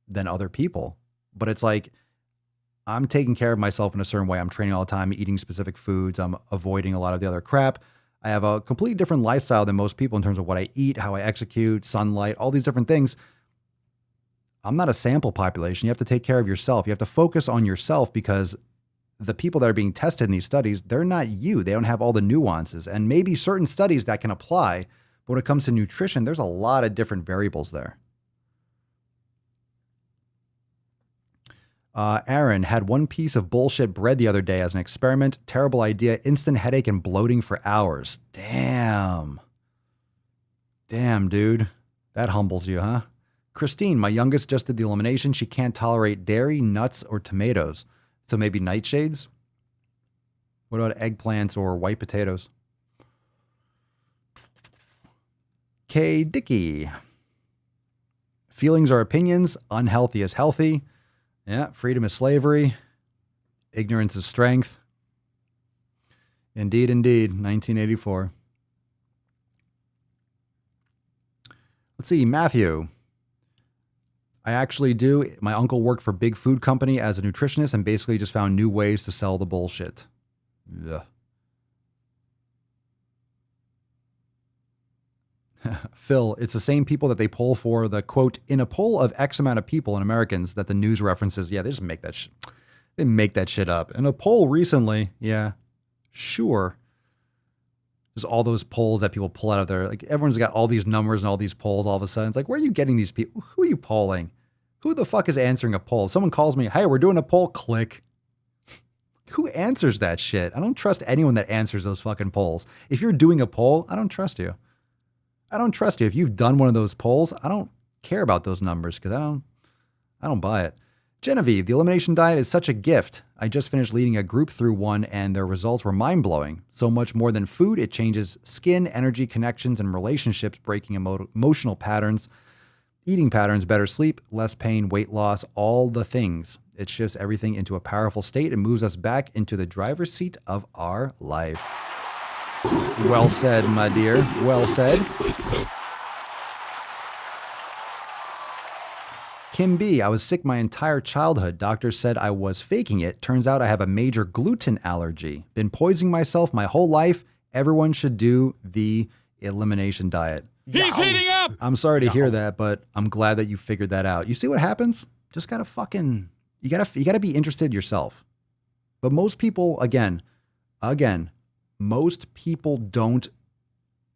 than other people, but it's like, I'm taking care of myself in a certain way. I'm training all the time, eating specific foods. I'm avoiding a lot of the other crap. I have a completely different lifestyle than most people in terms of what I eat, how I execute, sunlight, all these different things. I'm not a sample population. You have to take care of yourself. You have to focus on yourself, because the people that are being tested in these studies, they're not you. They don't have all the nuances, and maybe certain studies that can apply. But when it comes to nutrition, there's a lot of different variables there. Aaron had one piece of bullshit bread the other day as an experiment. Terrible idea. Instant headache and bloating for hours. Damn. Damn, dude. That humbles you, huh? Christine, my youngest, just did the elimination. She can't tolerate dairy, nuts, or tomatoes. So maybe nightshades? What about eggplants or white potatoes? K. Dickey. Feelings are opinions. Unhealthy is healthy. Yeah, freedom is slavery. Ignorance is strength. Indeed, indeed. 1984. Let's see, Matthew. I actually do. My uncle worked for a big food company as a nutritionist and basically just found new ways to sell the bullshit. Ugh. Phil, it's the same people that they poll for the quote, in a poll of X amount of people in Americans, that the news references. Yeah, they just make that shit. They make that shit up. In a poll recently, yeah, sure. There's all those polls that people pull out of there. Like, everyone's got all these numbers and all these polls all of a sudden. It's like, where are you getting these people? Who are you polling? Who the fuck is answering a poll? If someone calls me, hey, we're doing a poll, click. Who answers that shit? I don't trust anyone that answers those fucking polls. If you're doing a poll, I don't trust you. I don't trust you. If you've done one of those polls, I don't care about those numbers, because I don't buy it. Genevieve, the elimination diet is such a gift. I just finished leading a group through one, and their results were mind-blowing. So much more than food, it changes skin, energy, connections, and relationships, breaking emotional patterns, eating patterns, better sleep, less pain, weight loss, all the things. It shifts everything into a powerful state and moves us back into the driver's seat of our life. Well said, my dear. Well said. Kim B, I was sick my entire childhood. Doctors said I was faking it. Turns out I have a major gluten allergy. Been poisoning myself my whole life. Everyone should do the elimination diet. He's heating up! I'm sorry to hear that, but I'm glad that you figured that out. You see what happens? Just gotta fucking, you gotta be interested yourself. But most people, again, most people don't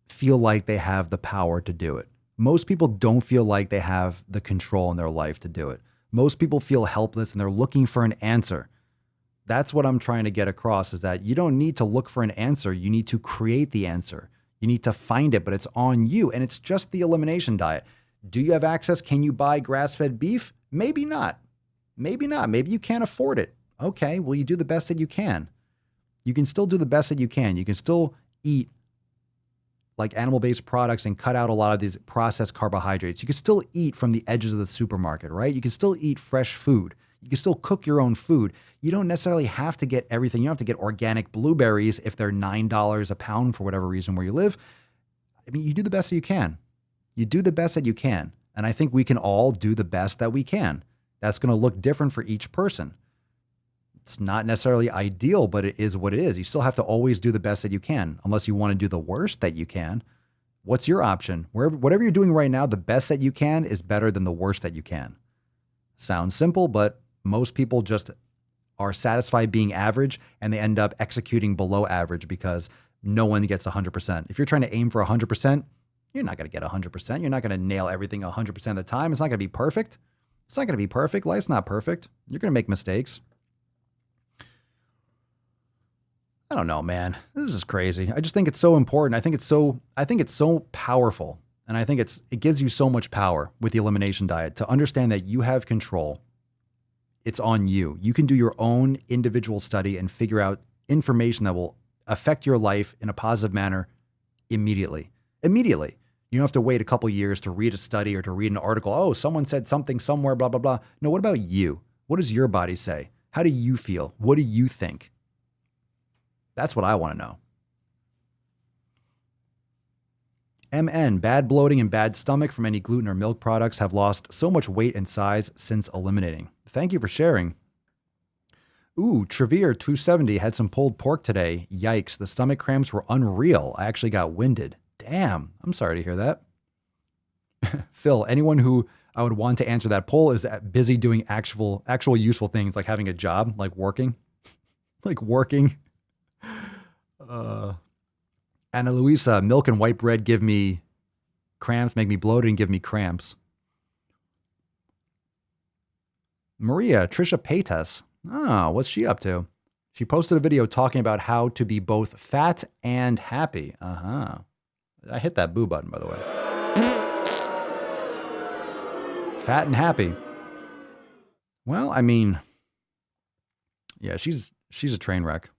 feel like they have the power to do it. Most people don't feel like they have the control in their life to do it. Most people feel helpless and they're looking for an answer. That's what I'm trying to get across, is that you don't need to look for an answer. You need to create the answer. You need to find it, but it's on you. And it's just the elimination diet. Do you have access? Can you buy grass-fed beef? Maybe not. Maybe not. Maybe you can't afford it. Okay, well, you do the best that you can. You can still do the best that you can. You can still eat like animal-based products and cut out a lot of these processed carbohydrates. You can still eat from the edges of the supermarket, right? You can still eat fresh food. You can still cook your own food. You don't necessarily have to get everything. You don't have to get organic blueberries if they're $9 a pound for whatever reason where you live. I mean, you do the best that you can. You do the best that you can. And I think we can all do the best that we can. That's going to look different for each person. It's not necessarily ideal, but it is what it is. You still have to always do the best that you can, unless you want to do the worst that you can. What's your option? Whatever you're doing right now, the best that you can is better than the worst that you can. Sounds simple, but most people just are satisfied being average, and they end up executing below average because no one gets 100%. If you're trying to aim for 100%, you're not going to get 100%. You're not going to nail everything 100% of the time. It's not going to be perfect. It's not going to be perfect. Life's not perfect. You're going to make mistakes. I don't know, man. This is crazy. I just think it's so important. I think it's so powerful. And I think it gives you so much power with the elimination diet to understand that you have control. It's on you. You can do your own individual study and figure out information that will affect your life in a positive manner immediately. Immediately. You don't have to wait a couple years to read a study or to read an article. Oh, someone said something somewhere, blah, blah, blah. No, what about you? What does your body say? How do you feel? What do you think? That's what I want to know. MN, bad bloating and bad stomach from any gluten or milk products, have lost so much weight and size since eliminating. Thank you for sharing. Ooh, Trevere 270 had some pulled pork today. Yikes, the stomach cramps were unreal. I actually got winded. Damn, I'm sorry to hear that. Phil, anyone who I would want to answer that poll is busy doing actual useful things, like having a job, like working. Like working. Ana Luisa, milk and white bread give me cramps, make me bloated and give me cramps. Maria, Trisha Paytas. Oh, what's she up to? She posted a video talking about how to be both fat and happy. Uh-huh. I hit that boo button, by the way. Fat and happy. Well, I mean, yeah, she's a train wreck.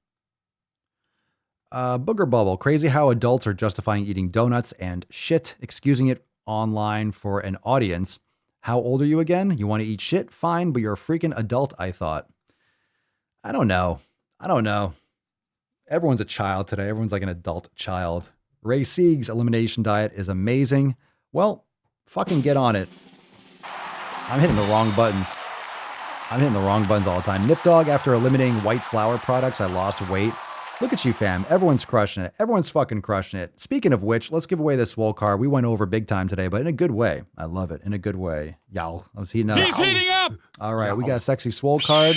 Booger Bubble, crazy how adults are justifying eating donuts and shit, excusing it online for an audience. How old are you again? You want to eat shit? Fine, but you're a freaking adult, I thought. I don't know. Everyone's a child today. Everyone's like an adult child. Ray Sieg's elimination diet is amazing. Well, fucking get on it. I'm hitting the wrong buttons. all the time. Nip Dog, after eliminating white flour products, I lost weight. Look at you, fam. Everyone's crushing it. Everyone's fucking crushing it. Speaking of which, let's give away this Swole card. We went over big time today, but in a good way. I love it. In a good way. Yow. I was heating up. He's heating up! All right, we got a sexy Swole card.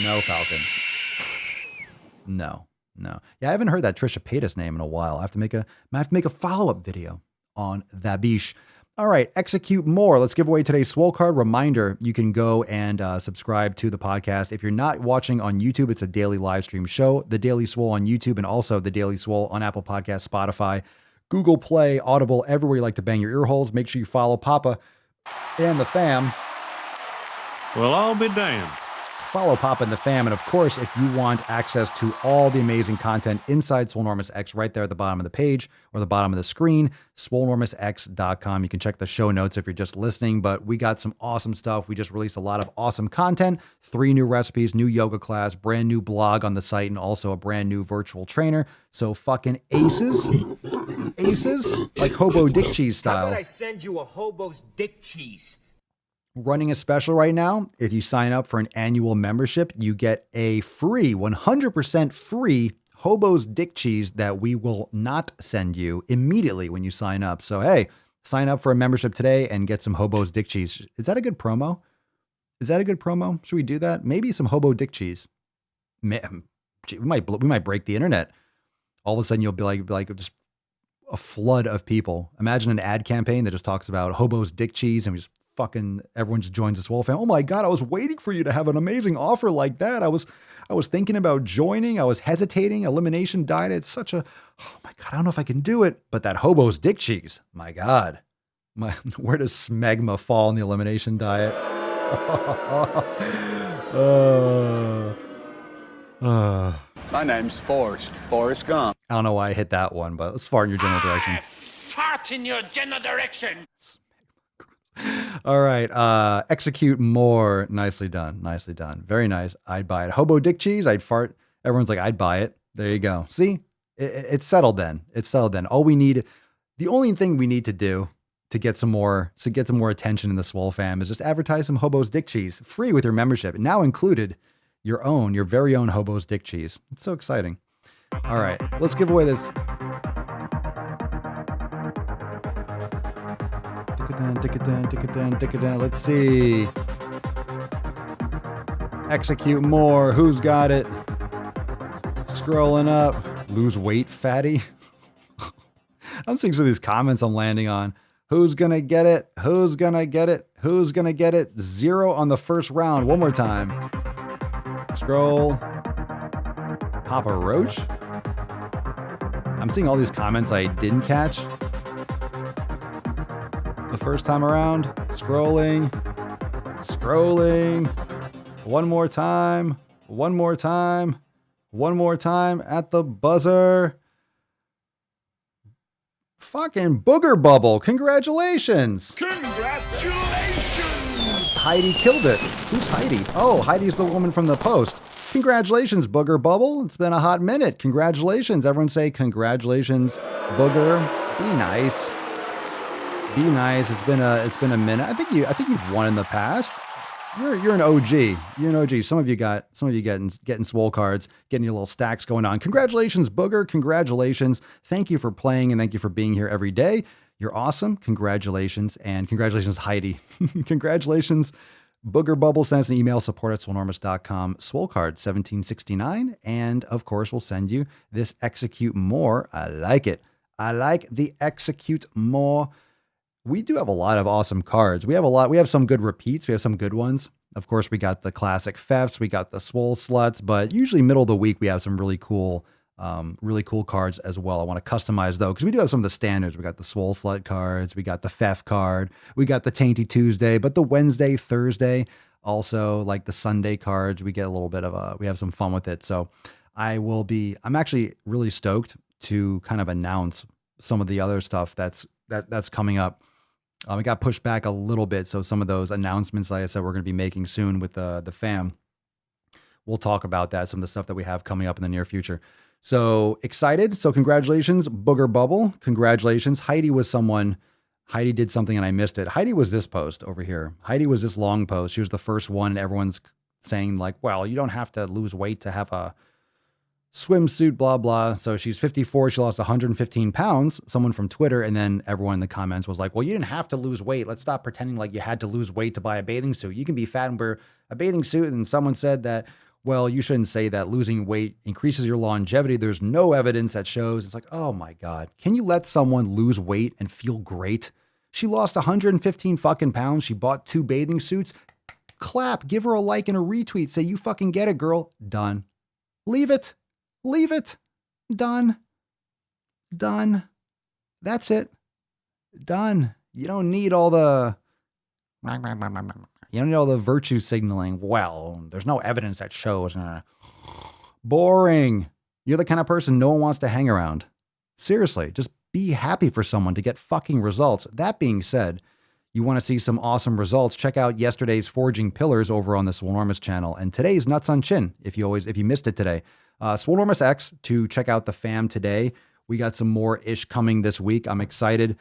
No, Falcon. No. Yeah, I haven't heard that Trisha Paytas name in a while. I have to make a follow-up video on that biche. All right, execute more. Let's give away today's Swole card. Reminder, you can go and subscribe to the podcast. If you're not watching on YouTube, it's a daily live stream show. The Daily Swole on YouTube and also the Daily Swole on Apple Podcasts, Spotify, Google Play, Audible, everywhere you like to bang your ear holes. Make sure you follow Papa and the fam. Well, I'll be damned. Follow Papa and the fam. And of course, if you want access to all the amazing content inside Swolenormous X right there at the bottom of the page or the bottom of the screen, Swolenormousx.com. You can check the show notes if you're just listening, but we got some awesome stuff. We just released a lot of awesome content, 3 new recipes, new yoga class, brand new blog on the site, and also a brand new virtual trainer. So fucking aces, like hobo dick cheese style. How about I send you a hobo's dick cheese? Running a special right now. If you sign up for an annual membership, you get a free, 100% free Hobo's Dick Cheese that we will not send you immediately when you sign up. So, hey, sign up for a membership today and get some Hobo's Dick Cheese. Is that a good promo? Should we do that? Maybe some Hobo Dick Cheese. we might break the internet. All of a sudden, you'll be like just a flood of people. Imagine an ad campaign that just talks about hobos dick cheese, and we just fucking everyone just joins the Swole fam. Oh my God, I was waiting for you to have an amazing offer like that. I was thinking about joining. I was hesitating. Elimination diet. It's such a, oh my God, I don't know if I can do it. But that hobos dick cheese, my God. Where does smegma fall in the elimination diet? My name's Forrest Gump. I don't know why I hit that one, but let's fart in your general direction. Fart in your general direction. All right. Execute more. Nicely done. Nicely done. Very nice. I'd buy it. Hobo dick cheese. I'd fart. Everyone's like, I'd buy it. There you go. See, it's settled then. It's settled then. The only thing we need to do to get some more attention in the Swole fam is just advertise some hobos dick cheese free with your membership. Now included your very own hobos dick cheese. It's so exciting. All right. Let's give away this. Let's see. Execute more. Who's got it? Scrolling up. Lose weight, fatty. I'm seeing some of these comments I'm landing on. Who's gonna get it? Who's gonna get it? Who's gonna get it? 0 on the first round. One more time. Scroll. Papa Roach. I'm seeing all these comments I didn't catch the first time around. Scrolling. One more time at the buzzer. Fucking Booger Bubble. Congratulations. Heidi killed it. Who's Heidi? Oh, Heidi's the woman from the post. Congratulations, Booger Bubble. It's been a hot minute. Congratulations. Everyone say congratulations, Booger. Be nice. Be nice. It's been a minute. I think you've won in the past. You're an OG. You're an OG. Some of you getting Swole cards, getting your little stacks going on. Congratulations, Booger. Congratulations. Thank you for playing and thank you for being here every day. You're awesome. Congratulations. And congratulations, Heidi. Congratulations. Booger Bubble. Send us an email, support@swolenormous.com. Swole card 1769. And of course, we'll send you this Execute More. I like it. I like the Execute More. We do have a lot of awesome cards. We have some good repeats. We have some good ones. Of course, we got the classic Fefs. We got the Swole Sluts, but usually middle of the week, we have some really cool cards as well. I want to customize though, because we do have some of the standards. We got the Swole Slut cards. We got the Fef card. We got the Tainty Tuesday, but the Wednesday, Thursday, also like the Sunday cards, we get a little bit of we have some fun with it. So I'm actually really stoked to kind of announce some of the other stuff that's coming up. It got pushed back a little bit. So some of those announcements, like I said, we're going to be making soon with the fam. We'll talk about that, some of the stuff that we have coming up in the near future. So excited. So congratulations, Booger Bubble. Congratulations. Heidi did something and I missed it. Heidi was this post over here. Heidi was this long post. She was the first one and everyone's saying like, well, you don't have to lose weight to have a swimsuit, blah, blah. So she's 54. She lost 115 pounds, someone from Twitter. And then everyone in the comments was like, well, you didn't have to lose weight. Let's stop pretending like you had to lose weight to buy a bathing suit. You can be fat and wear a bathing suit. And someone said that, well, you shouldn't say that losing weight increases your longevity. There's no evidence that shows. It's like, oh my God, can you let someone lose weight and feel great? She lost 115 fucking pounds. She bought 2 bathing suits. Clap, give her a like and a retweet. Say, you fucking get it, girl. Done. Leave it. Done. That's it. Done. You don't need all the virtue signaling. Well, there's no evidence that shows. Boring. You're the kind of person no one wants to hang around. Seriously, just be happy for someone to get fucking results. That being said, you want to see some awesome results, check out yesterday's Forging Pillars over on the Swolenormous channel and today's Nuts on Chin if you missed it today. Swolenormous X to check out the fam today. We got some more ish coming this week. I'm excited.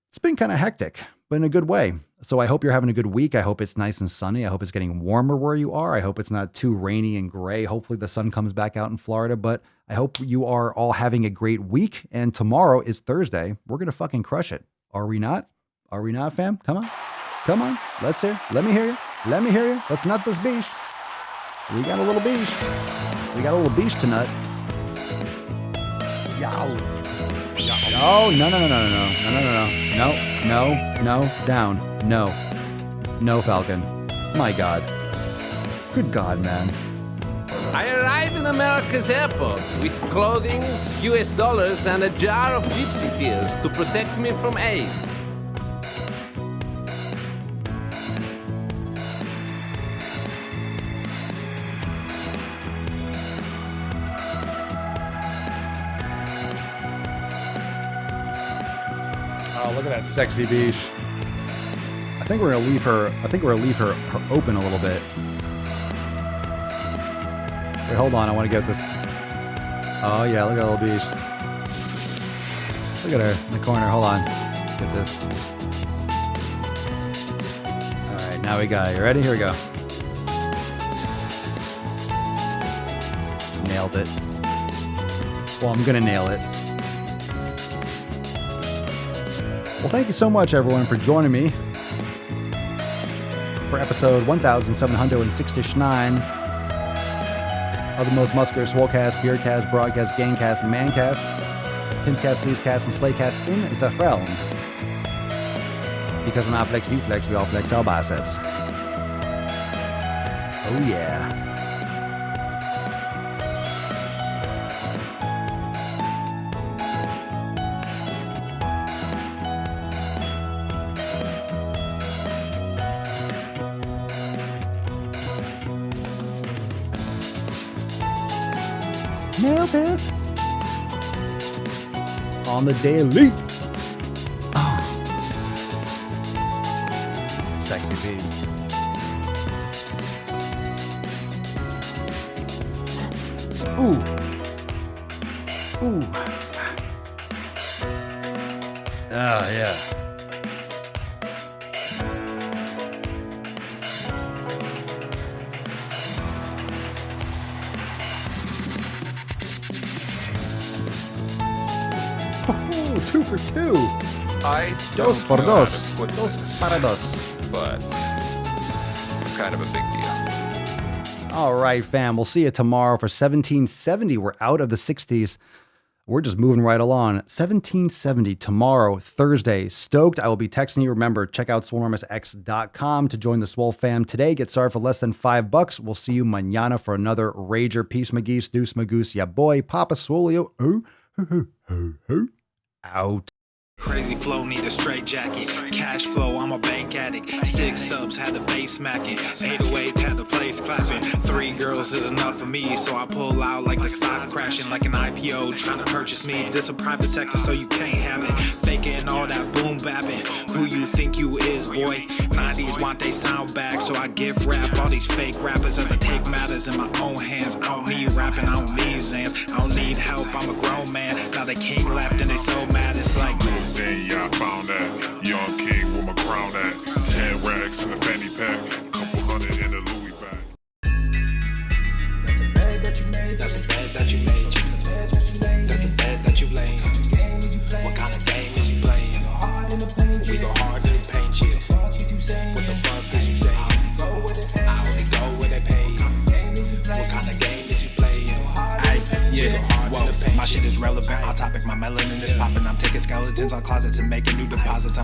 It's been kind of hectic, but in a good way. So I hope you're having a good week. I hope it's nice and sunny. I hope it's getting warmer where you are. I hope it's not too rainy and gray. Hopefully the sun comes back out in Florida, but I hope you are all having a great week. And tomorrow is Thursday. We're going to fucking crush it. Are we not? Are we not, fam? Come on. Let's hear. Let me hear you. Let's nut this beach. We got a little beach. We got a little beast tonight. Yow. Oh, no. No. Down. No, Falcon. My God. Good God, man. I arrive in America's airport with clothing, US dollars, and a jar of gypsy tears to protect me from AIDS. Oh, look at that sexy beach. I think we're gonna leave her open a little bit. Wait, hold on, I want to get this. Oh yeah, look at that little beach. Look at her in the corner. Hold on. Get this. Alright, now we got it. You ready? Here we go. Nailed it. Well, I'm gonna nail it. Well, thank you so much, everyone, for joining me for episode 1769 of the most muscular Swolecast, Beardcast, Broadcast, Gangcast, Mancast, Pimpcast, Sleazecast, and Slaycast in the realm. Because when I flex, you flex, we all flex our biceps. Oh yeah. Nailed it. On the daily. Oh. It's a sexy beat. Ooh. Ooh. Oh, yeah. Two for two. I Dos por dos. Dos para dos. But kind of a big deal. All right, fam. We'll see you tomorrow for 1770. We're out of the 60s. We're just moving right along. 1770 tomorrow, Thursday. Stoked. I will be texting you. Remember, check out Swolenormousx.com to join the Swole fam today. Get started for less than $5. We'll see you mañana for another Rager. Peace, McGeese, Deuce, Magoose, ya boy, Papa Swolio. Out. Crazy flow, need a straight jacket. Cash flow, I'm a bank addict. 6 subs, had the bass smacking. 808s, had the place clapping. 3 girls is enough for me, so I pull out like the stock crashing. Like an IPO, trying to purchase me. This a private sector, so you can't have it. Faking all that boom bapping. Who you think you is, boy? 90s want they sound back, so I gift rap all these fake rappers as I take matters in my own hands. I don't need rapping, I don't need Zans. I don't need help, I'm a grown man. Now the king left and they so mad, it's like Then yeah, I found that young king with my crown at 10 racks in a fanny pack, couple hundred in a Louis bag. That's a bed that you made. That's a bed that you made. That's a bed that you laid. That's a bed that you laid. What kind of game is you playing? We go hard in the paint, you. What the fuck is you saying? I only go where they pay. What kind of game is you playing? Yeah, whoa, my shit is relevant. Off topic, my melanin is popping. I'm taking skeletons on closets and making new deposits.